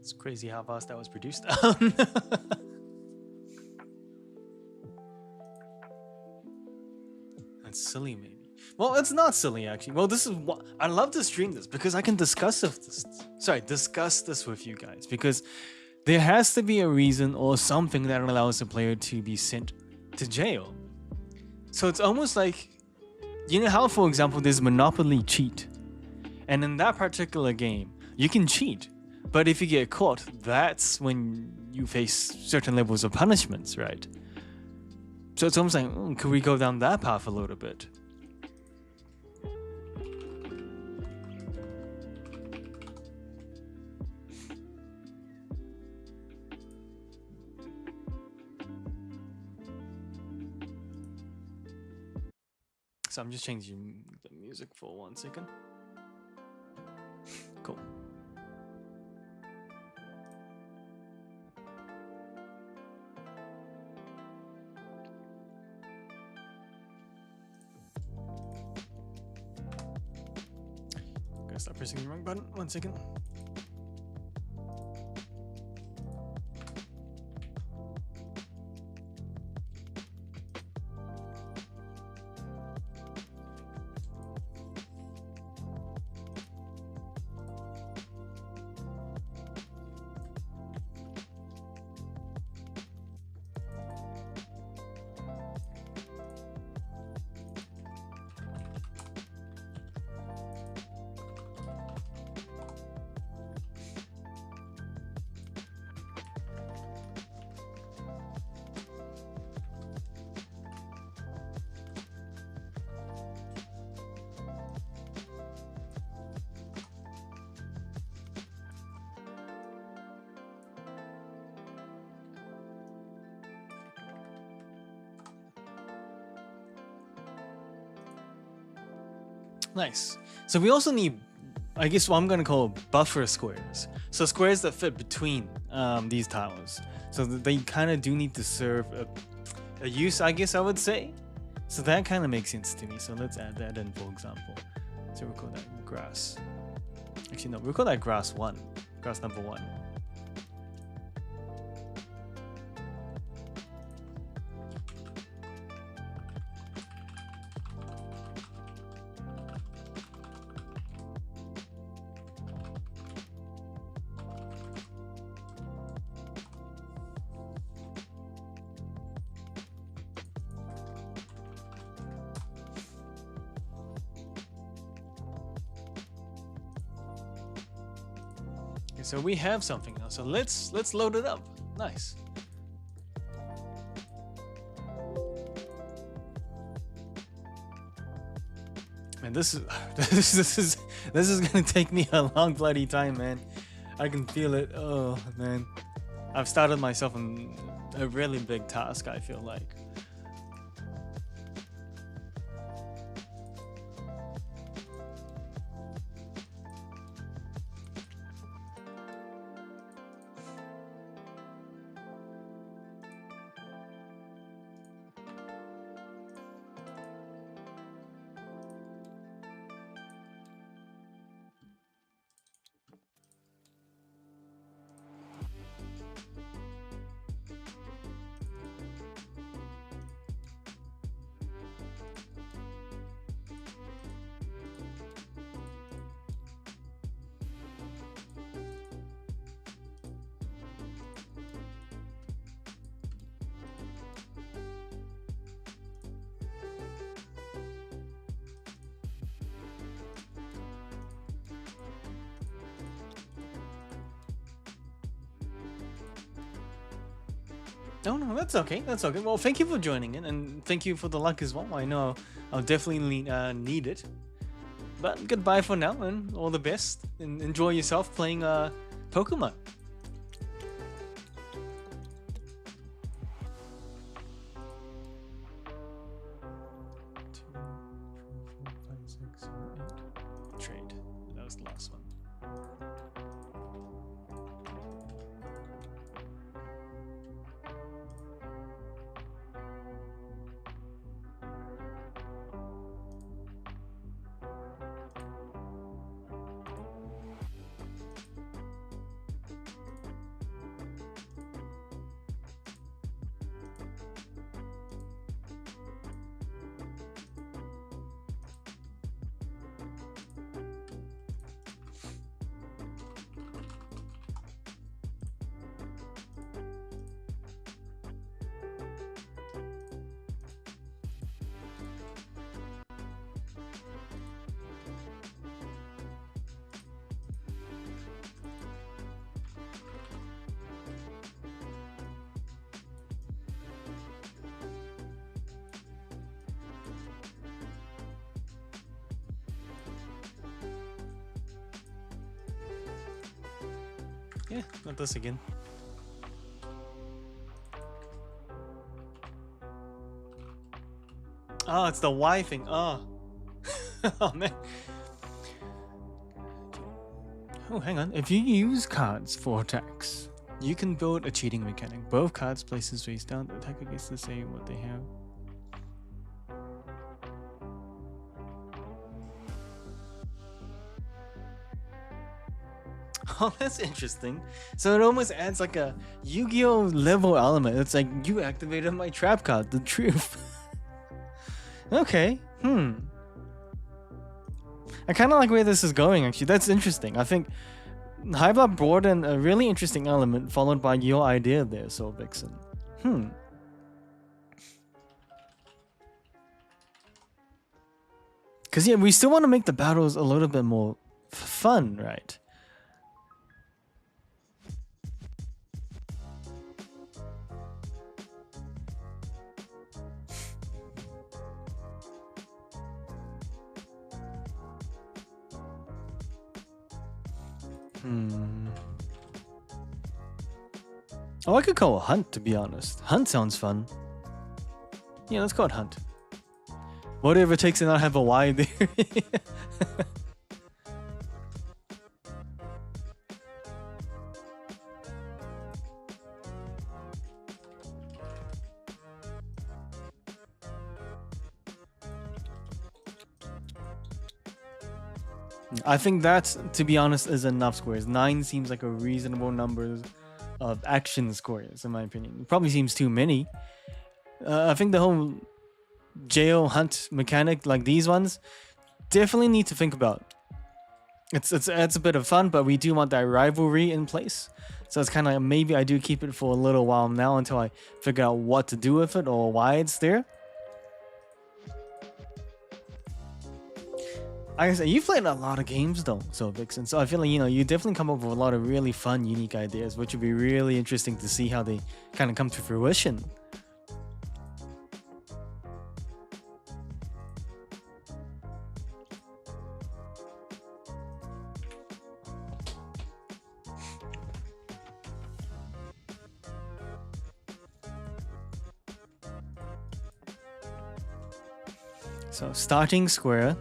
S1: It's crazy how fast that was produced. That's silly, maybe. Well, it's not silly actually. Well, this is what I love to stream this because I can discuss this with you guys, because there has to be a reason or something that allows the player to be sent to jail. So it's almost like, you know how, for example, there's Monopoly cheat, and in that particular game you can cheat, but if you get caught, that's when you face certain levels of punishments, right? So it's almost like, could we go down that path a little bit? So I'm just changing the music for 1 second. Cool. Gotta stop pressing the wrong button. 1 second. Nice. So we also need, I guess, what I'm gonna call buffer squares. So squares that fit between these towers. So they kind of do need to serve a use, I guess I would say. So that kind of makes sense to me. So let's add that in, for example. So we'll call that grass. Actually, no, we'll call that grass 1. Grass number 1. So we have something now. So let's load it up. Nice. Man, this is gonna take me a long bloody time, man. I can feel it. Oh man, I've started myself on a really big task, I feel like. No, no, that's okay. That's okay. Well, thank you for joining in, and thank you for the luck as well. I know I'll definitely need it. But goodbye for now, and all the best. And enjoy yourself playing Pokemon. 2, 3, 4, 5, 6, 7, 8. Trade. That was the last one. Yeah, not this again. Oh, it's the Y thing. Oh. Oh, man. Oh, hang on. If you use cards for attacks, you can build a cheating mechanic. Both cards places face down. The attacker gets to say what they have. Oh, that's interesting. So it almost adds like a Yu-Gi-Oh level element. It's like, you activated my trap card, the truth. Okay. I kind of like where this is going, actually. That's interesting. I think Hybla brought in a really interesting element followed by your idea there, Soul Vixen. Because, yeah, we still want to make the battles a little bit more fun, right? Oh, I could call it Hunt, to be honest. Hunt sounds fun. Yeah, let's call it Hunt. Whatever it takes to not have a Y there. I think that, to be honest, is enough squares. 9 seems like a reasonable number of action squares, in my opinion. It probably seems too many. I think the whole jail hunt mechanic, like these ones, definitely need to think about. It's a bit of fun, but we do want that rivalry in place. So it's kind of like, maybe I do keep it for a little while now until I figure out what to do with it or why it's there. Like I said, you've played a lot of games though, so Vixen. So I feel like, you know, you definitely come up with a lot of really fun, unique ideas, which would be really interesting to see how they kind of come to fruition. So starting square.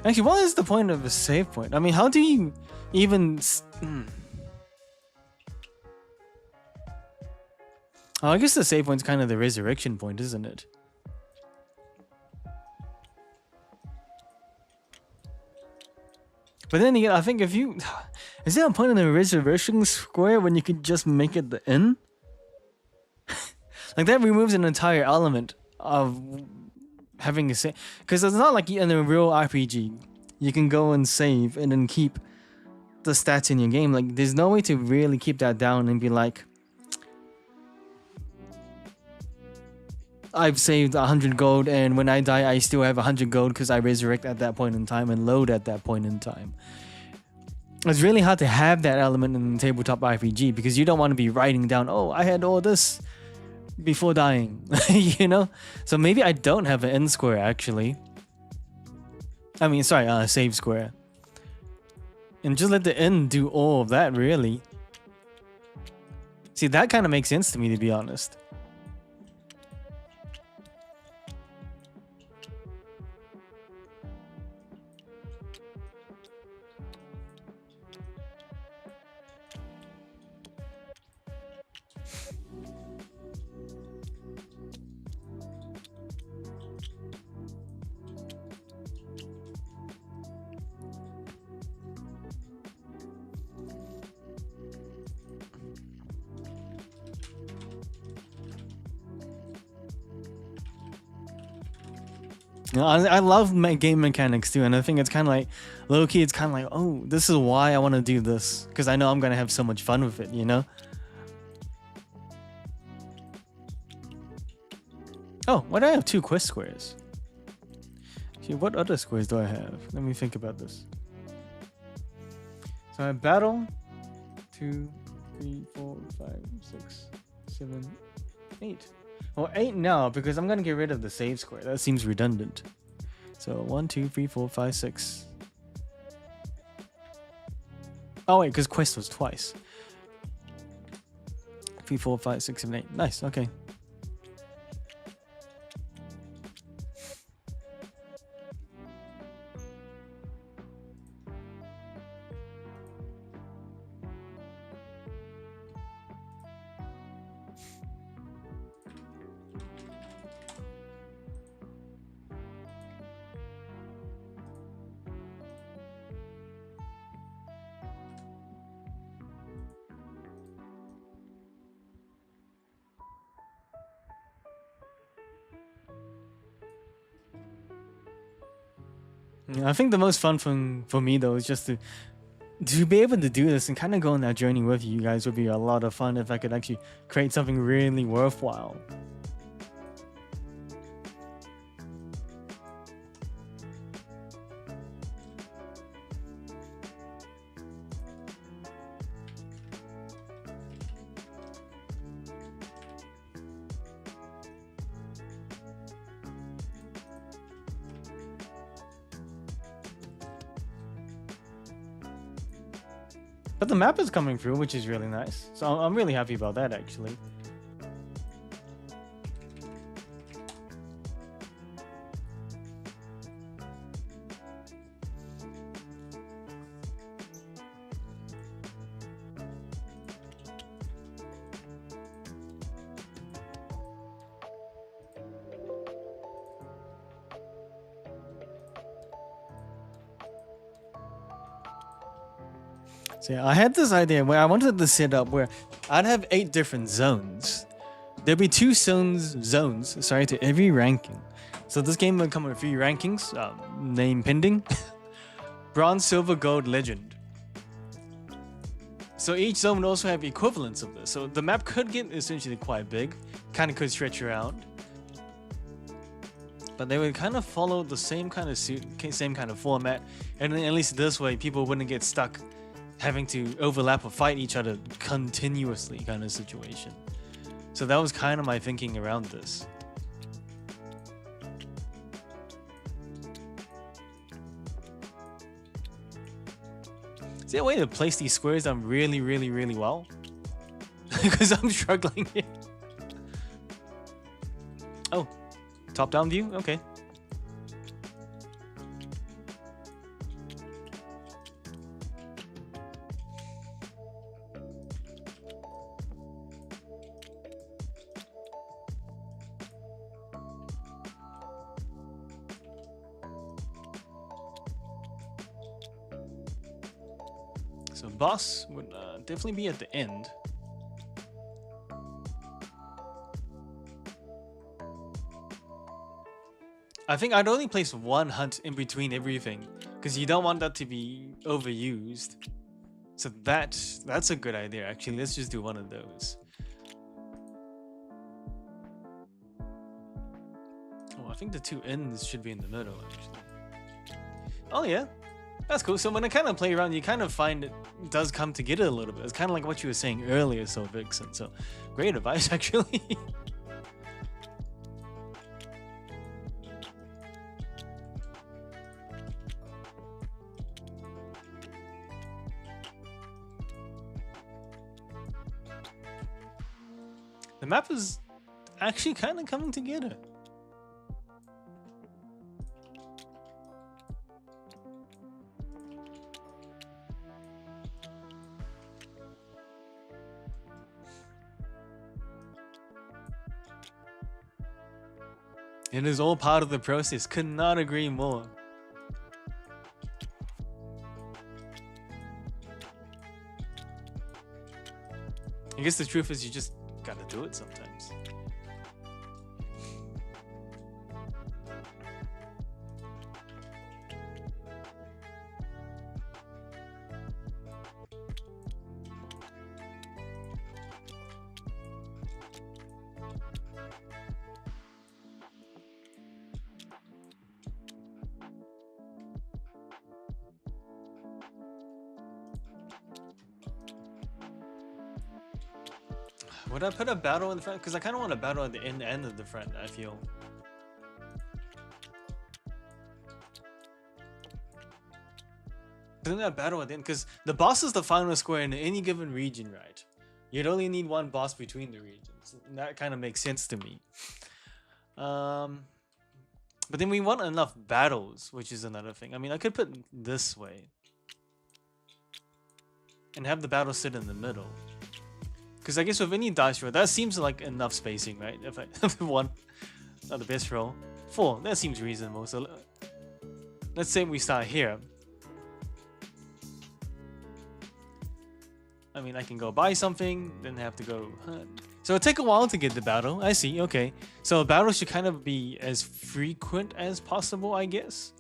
S1: Actually, what is the point of a save point? I mean, how do you even... Oh, I guess the save point's kind of the resurrection point, isn't it? But then again, I think if you... Is there a point in the resurrection square when you could just make it the inn? Like, that removes an entire element of having a save. Because it's not like in a real RPG, you can go and save and then keep the stats in your game. Like, there's no way to really keep that down and be like... I've saved 100 gold, and when I die, I still have 100 gold because I resurrect at that point in time and load at that point in time. It's really hard to have that element in tabletop RPG because you don't want to be writing down, oh, I had all this before dying, you know? So maybe I don't have an end square, actually. I mean, sorry, save square. And just let the end do all of that, really. See, that kind of makes sense to me, to be honest. You know, I love game mechanics too, and I think it's kind of like, low-key, it's kind of like, oh, this is why I want to do this, because I know I'm going to have so much fun with it, you know? Oh, why do I have 2 quest squares? Actually, what other squares do I have? Let me think about this. So I have battle, 2, 3, 4, 5, 6, 7, 8. Well, 8 now, because I'm going to get rid of the save square. That seems redundant. So 1, 2, 3, 4, 5, 6. Oh, wait, because quest was twice. 3, 4, 5, 6, 7, 8. Nice, okay. I think the most fun thing for me though is just to be able to do this and kind of go on that journey with you guys would be a lot of fun if I could actually create something really worthwhile. But the map is coming through, which is really nice. So I'm really happy about that, actually. So yeah, I had this idea where I wanted to set up where I'd have 8 different zones. There'd be 2 zones to every ranking. So this game would come with 3 rankings, name pending, bronze, silver, gold, legend. So each zone would also have equivalents of this. So the map could get essentially quite big, kind of could stretch around. But they would kind of follow the same kind of format, and then at least this way people wouldn't get stuck having to overlap or fight each other continuously kind of situation. So that was kind of my thinking around this. Is there a way to place these squares down really, really, really well? Because I'm struggling here. Oh, top-down view? Okay. So boss would definitely be at the end. I think I'd only place 1 hunt in between everything, because you don't want that to be overused. So that's a good idea, actually. Let's just do one of those. I think the two ends should be in the middle, actually. Oh, yeah. That's cool. So when I kind of play around, you kind of find it does come together a little bit. It's kind of like what you were saying earlier, so Vixen. So great advice, actually. The map is actually kind of coming together. It is all part of the process. Could not agree more. I guess the truth is you just gotta do it sometimes. Would I put a battle in the front? Because I kind of want a battle at the end of the front, I feel. Isn't that battle at the end? Because the boss is the final square in any given region, right? You'd only need one boss between the regions. And that kind of makes sense to me. But then we want enough battles, which is another thing. I mean, I could put this way. And have the battle sit in the middle. Because I guess with any dice roll, that seems like enough spacing, right? If I one, not the best roll. 4, that seems reasonable. So let's say we start here. I mean, I can go buy something, then have to go hunt. So it'll take a while to get the battle. I see, okay. So a battle should kind of be as frequent as possible, I guess.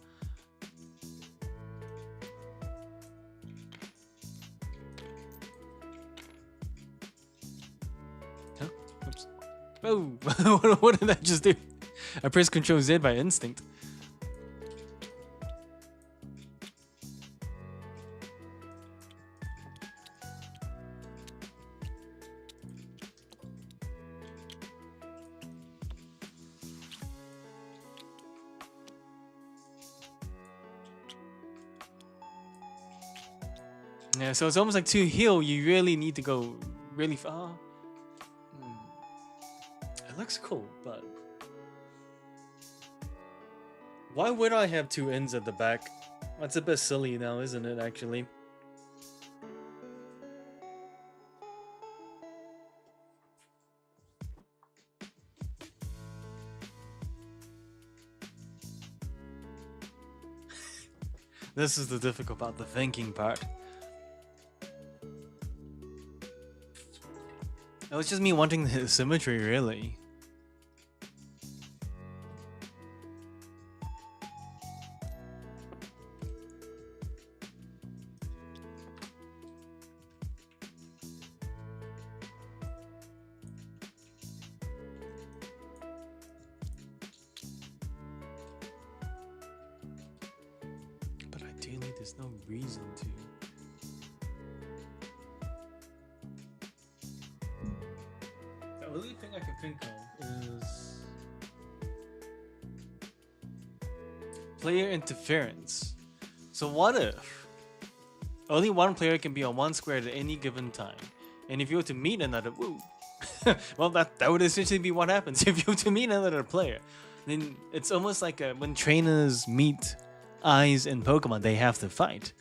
S1: Oh, what did that just do? I pressed Ctrl Z by instinct. Yeah, so it's almost like to heal, you really need to go really far. It looks cool, but why would I have two ends at the back? That's a bit silly now, isn't it, actually? This is the difficult part, the thinking part. It was just me wanting the symmetry, really. But ideally, there's no reason to. The only thing I can think of is player interference. So what if only one player can be on one square at any given time, and if you were to meet another, well, that would essentially be what happens if you were to meet another player. Then it's almost like when trainers meet eyes in Pokemon, they have to fight.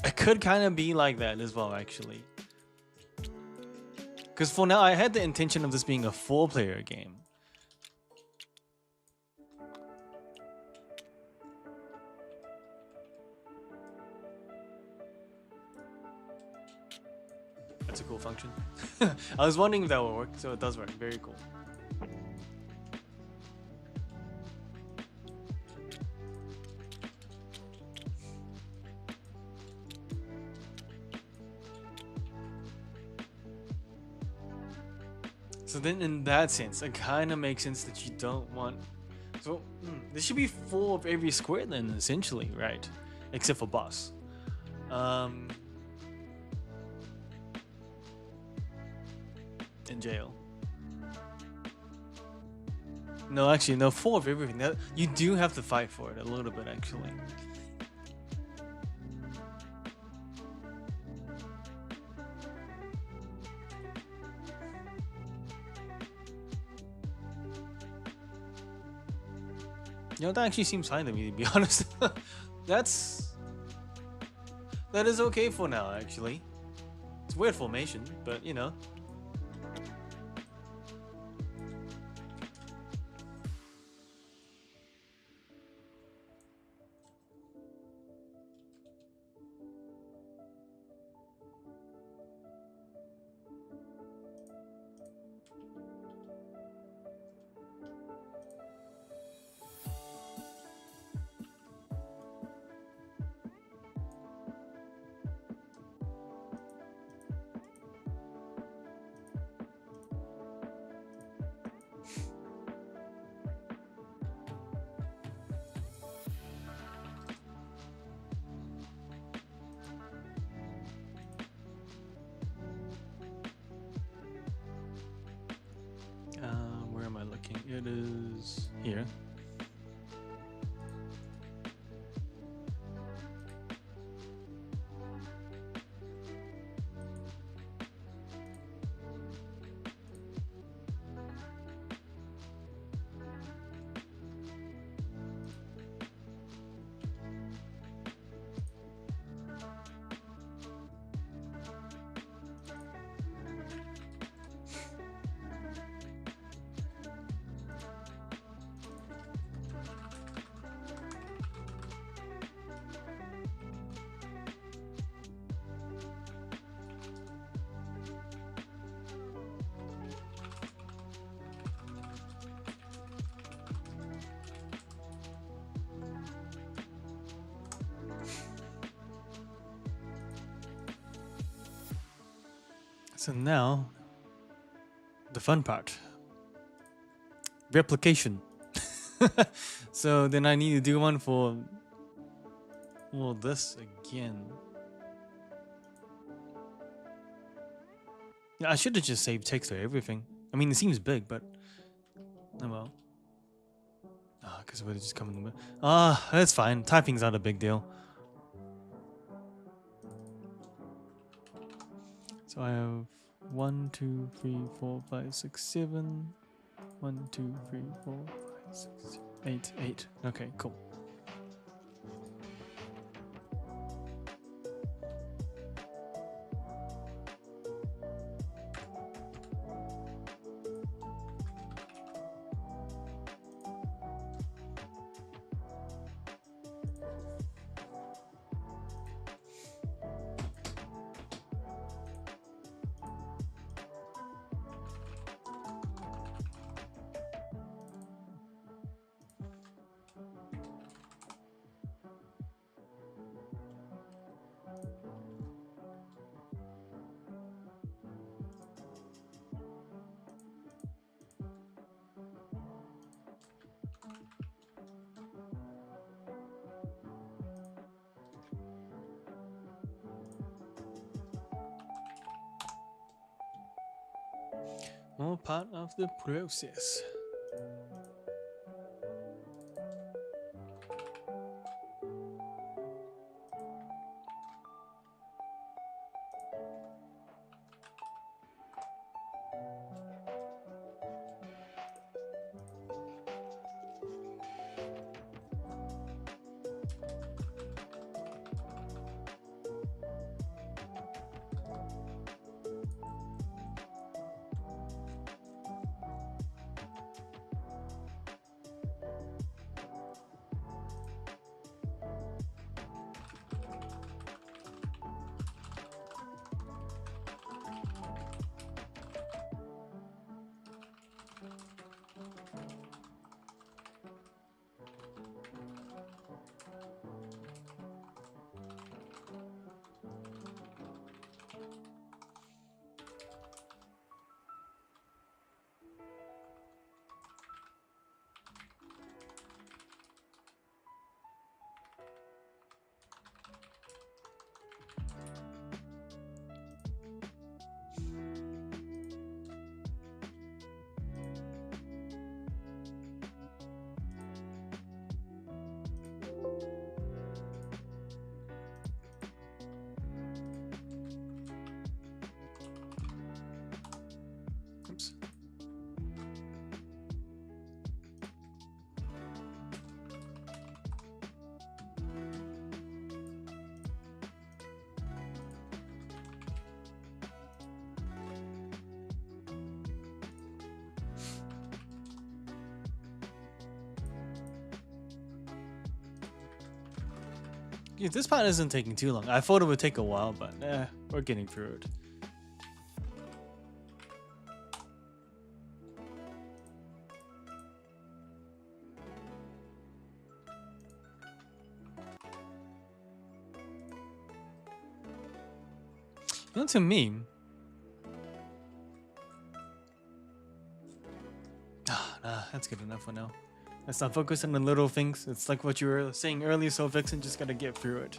S1: It could kind of be like that as well, actually. Because for now, I had the intention of this being a 4-player game. That's a cool function. I was wondering if that would work, so it does work. Very cool. So then, in that sense, it kind of makes sense that you don't want. So there should be 4 of every square then, essentially, right? Except for boss. In jail. No, actually, no, 4 of everything. You do have to fight for it a little bit, actually. You know, that actually seems fine to me, to be honest. That is okay for now, actually. It's weird formation, but you know. Where am I looking? It is here. So now, the fun part. Replication. So then I need to do one for, well, this again. Yeah, I should have just saved text for everything. I mean, it seems big, but oh well. Because it would have just come in the middle. That's fine. Typing's not a big deal. So I have 1, 2, 3, 4, 5, 6, 7. 1, 2, 3, 4, 5, 6, 7, 8, 8. Okay, cool. All part of the process. Yeah, this part isn't taking too long. I thought it would take a while, but we're getting through it. You know, to me, nah, that's good enough for now. Let's not focus on the little things. It's like what you were saying earlier, so Vixen just gotta get through it.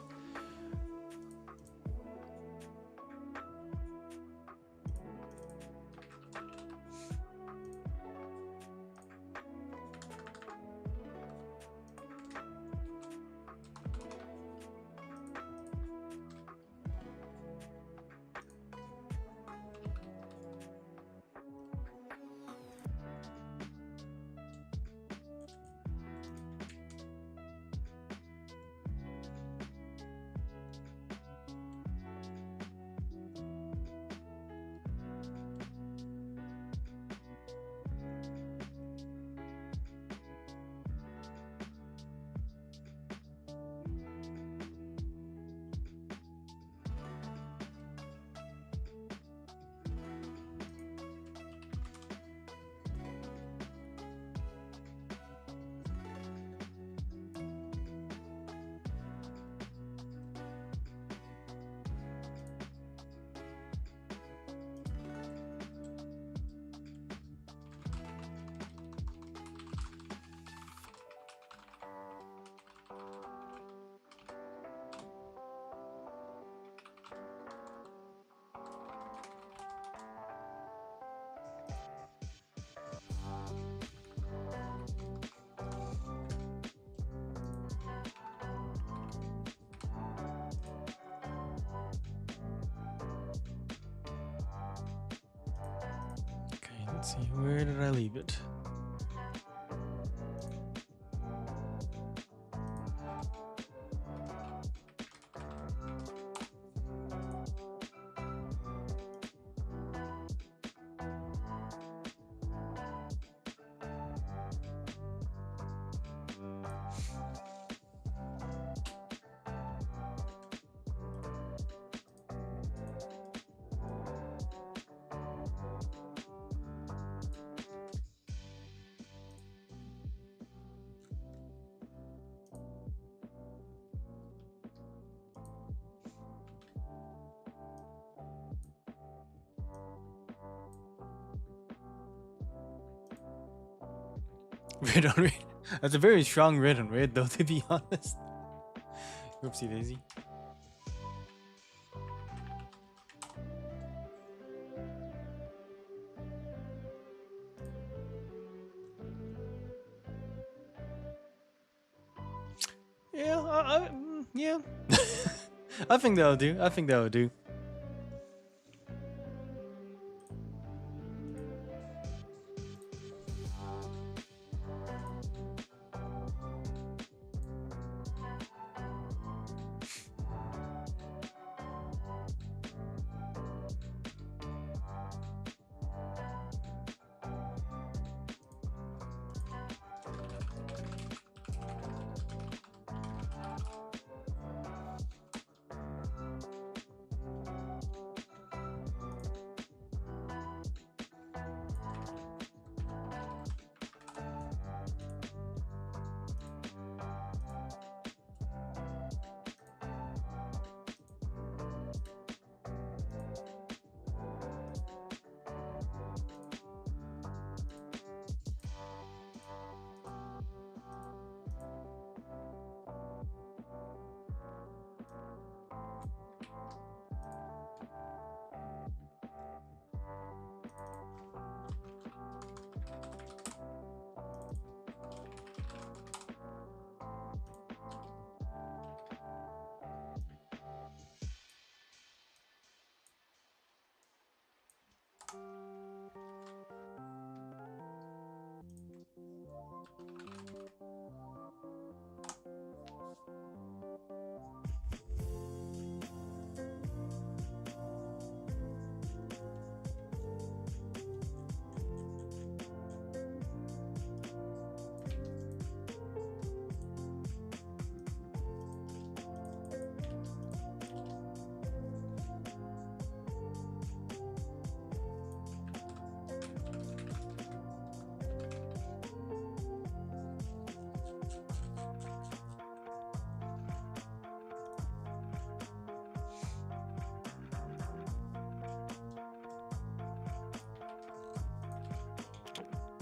S1: Okay, let's see. Where did I leave it? Red on red. That's a very strong red on red, though, to be honest. Oopsie daisy. Yeah, yeah. I think that'll do. I think that'll do.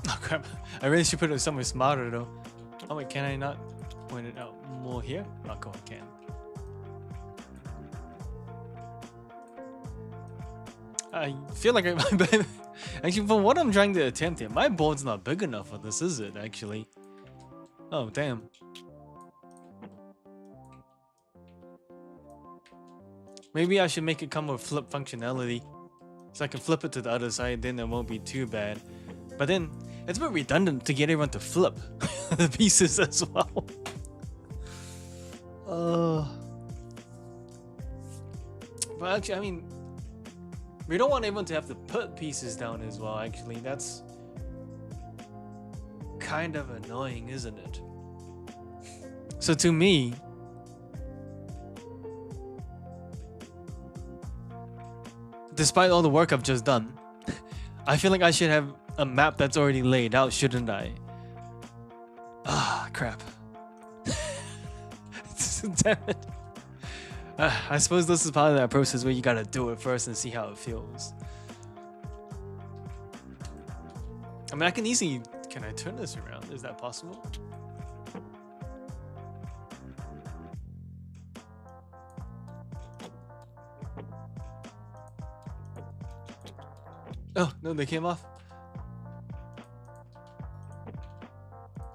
S1: Oh crap! I really should put it somewhere smarter though. Oh wait, can I not point it out more here? Oh, go, I can. I feel like actually, from what I'm trying to attempt here, my board's not big enough for this, is it? Actually. Oh damn. Maybe I should make it come with flip functionality, so I can flip it to the other side. Then it won't be too bad. But then it's a bit redundant to get everyone to flip the pieces as well. But actually, I mean, we don't want everyone to have to put pieces down as well. Actually, that's kind of annoying, isn't it? So to me, despite all the work I've just done, I feel like I should have a map that's already laid out, shouldn't I? Ah, crap. Damn it. I suppose this is part of that process where you gotta do it first and see how it feels. I mean, I can easily... Can I turn this around? Is that possible? Oh, no, they came off.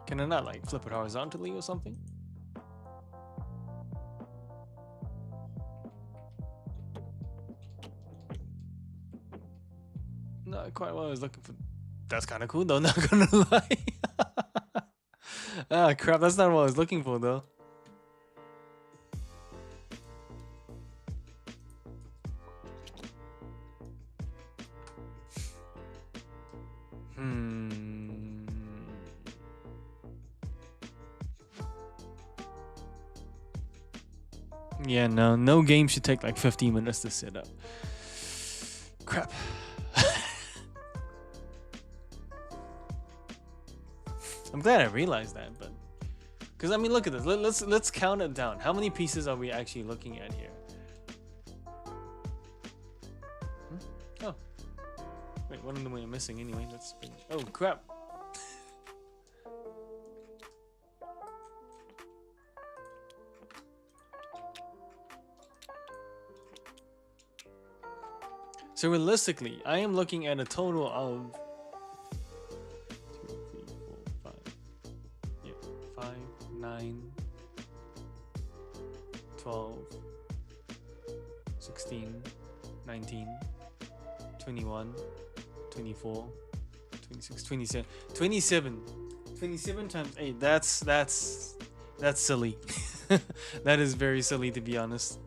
S1: Can I not, like, flip it horizontally or something? Not quite what I was looking for. That's kind of cool, though, not gonna lie. Ah, crap, that's not what I was looking for, though. Yeah, no game should take like 15 minutes to set up. Crap. I'm glad I realized that, but because I mean, look at this. Let's count it down. How many pieces are we actually looking at here? Oh, wait, one of them we're missing anyway. Let's. Oh crap. So realistically, I am looking at a total of 2, 3, 4, 5. Yeah, 5, 9, 12, 16, 19, 21, 24, 26, 27, 27. 27 times 8. That's silly. That is very silly, to be honest.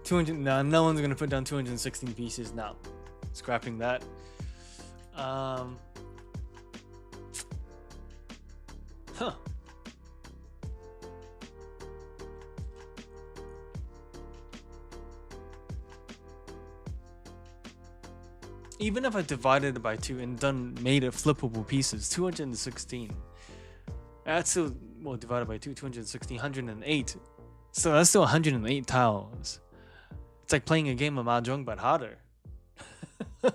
S1: 200. No one's gonna put down 216 pieces now. Scrapping that. Huh. Even if I divided it by 2 and made it flippable pieces, 216. That's still, well, divided by 2, 216, 108. So that's still 108 tiles. It's like playing a game of Mahjong, but harder. I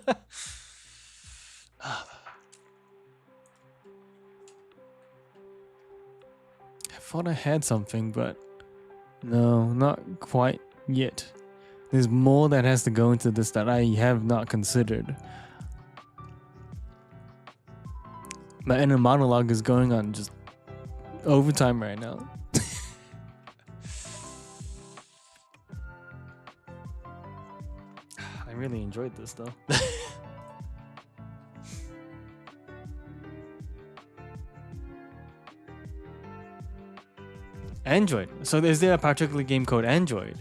S1: thought I had something, but no, not quite yet. There's more that has to go into this that I have not considered. My inner monologue is going on just overtime right now. I really enjoyed this though. Android. So is there a particular game called Android?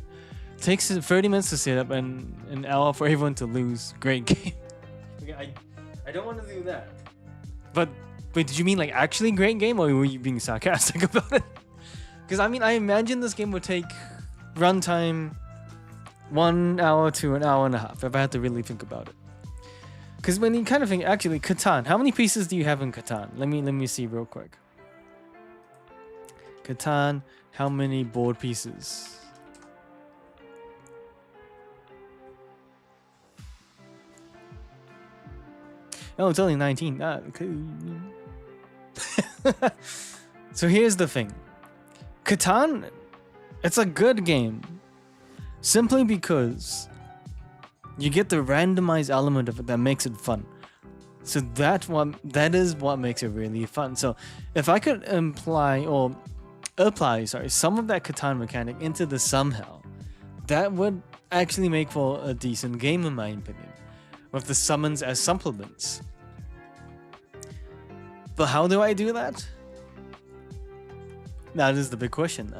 S1: Takes 30 minutes to set up and an hour for everyone to lose. Great game. Okay, I don't want to do that. But wait, did you mean like actually great game, or were you being sarcastic about it? Because I mean, I imagine this game would take runtime 1 hour to an hour and a half if I had to really think about it. Because when you kind of think, actually, Catan. How many pieces do you have in Catan? Let me see real quick. Catan, how many board pieces? Oh, it's only 19. So here's the thing. Catan, it's a good game. Simply because you get the randomized element of it that makes it fun. So that is what makes it really fun. So if I could apply some of that Catan mechanic into this somehow, that would actually make for a decent game in my opinion, with the summons as supplements. But how do I do that? That is the big question.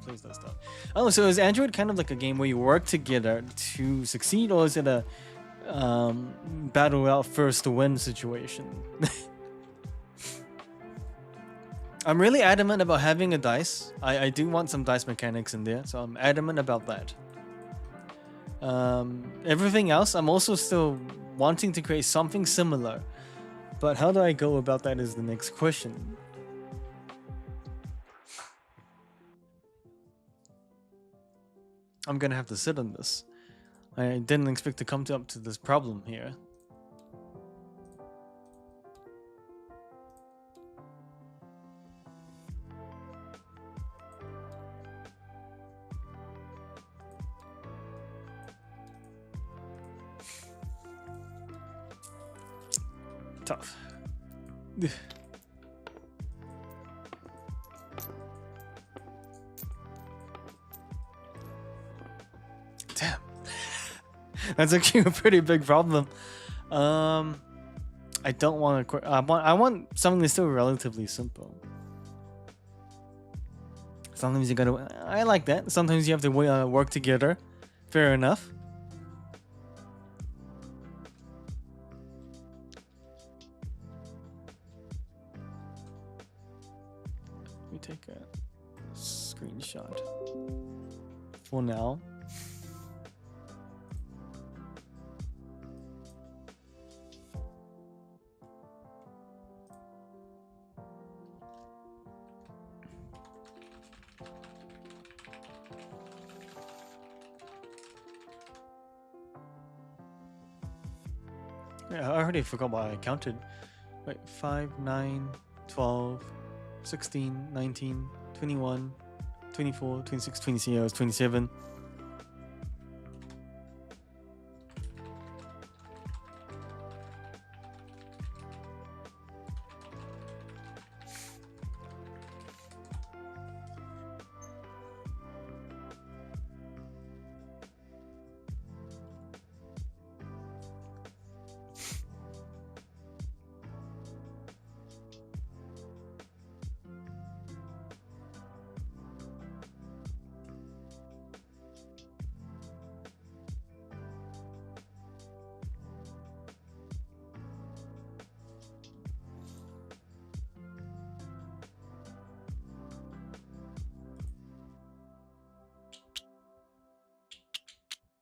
S1: Plays that stuff. Oh, so is Android kind of like a game where you work together to succeed, or is it a battle out first to win situation? I'm really adamant about having a dice. I do want some dice mechanics in there, so I'm adamant about that. Everything else, I'm also still wanting to create something similar, but how do I go about that is the next question. I'm gonna have to sit on this. I didn't expect to come up to this problem here. Tough. Damn. That's actually a pretty big problem. I don't want to. I want something that's still relatively simple. Sometimes you gotta. I like that. Sometimes you have to work together. Fair enough. Let me take a screenshot for now. Yeah, I already forgot what I counted. Wait, 5, 9, 12, 16, 19, 21, 24, 26, 26, 27.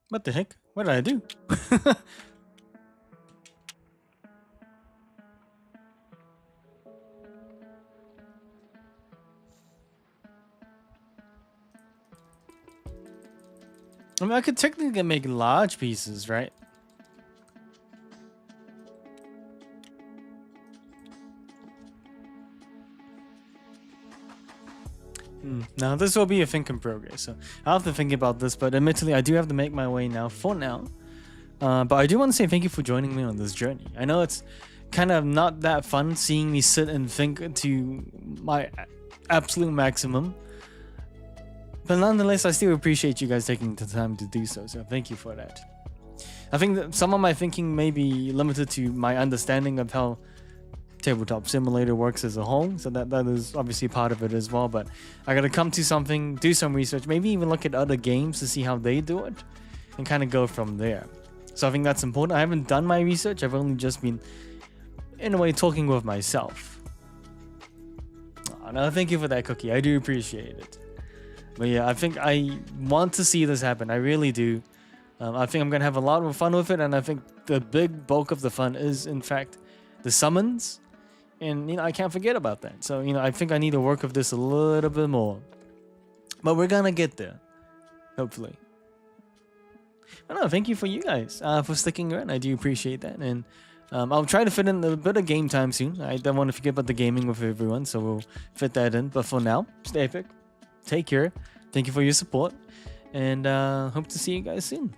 S1: What the heck? What did I do? I mean, I could technically make large pieces, right? Now, this will be a think in progress, so I'll have to think about this, but admittedly, I do have to make my way now for now. But I do want to say thank you for joining me on this journey. I know it's kind of not that fun seeing me sit and think to my absolute maximum, but nonetheless, I still appreciate you guys taking the time to do so, so thank you for that. I think that some of my thinking may be limited to my understanding of how Tabletop Simulator works as a whole, so that is obviously part of it as well, but I gotta come to something, do some research, maybe even look at other games to see how they do it, and kind of go from there. So I think that's important. I haven't done my research, I've only just been, in a way, talking with myself. No, thank you for that, Cookie, I do appreciate it. But yeah, I think I want to see this happen, I really do. I think I'm gonna have a lot of fun with it, and I think the big bulk of the fun is, in fact, the summons. And, I can't forget about that. So, I think I need to work with this a little bit more. But we're gonna get there. Hopefully. I don't know, thank you for you guys for sticking around. I do appreciate that. And I'll try to fit in a bit of game time soon. I don't want to forget about the gaming with everyone, so we'll fit that in. But for now, stay epic. Take care. Thank you for your support. And hope to see you guys soon.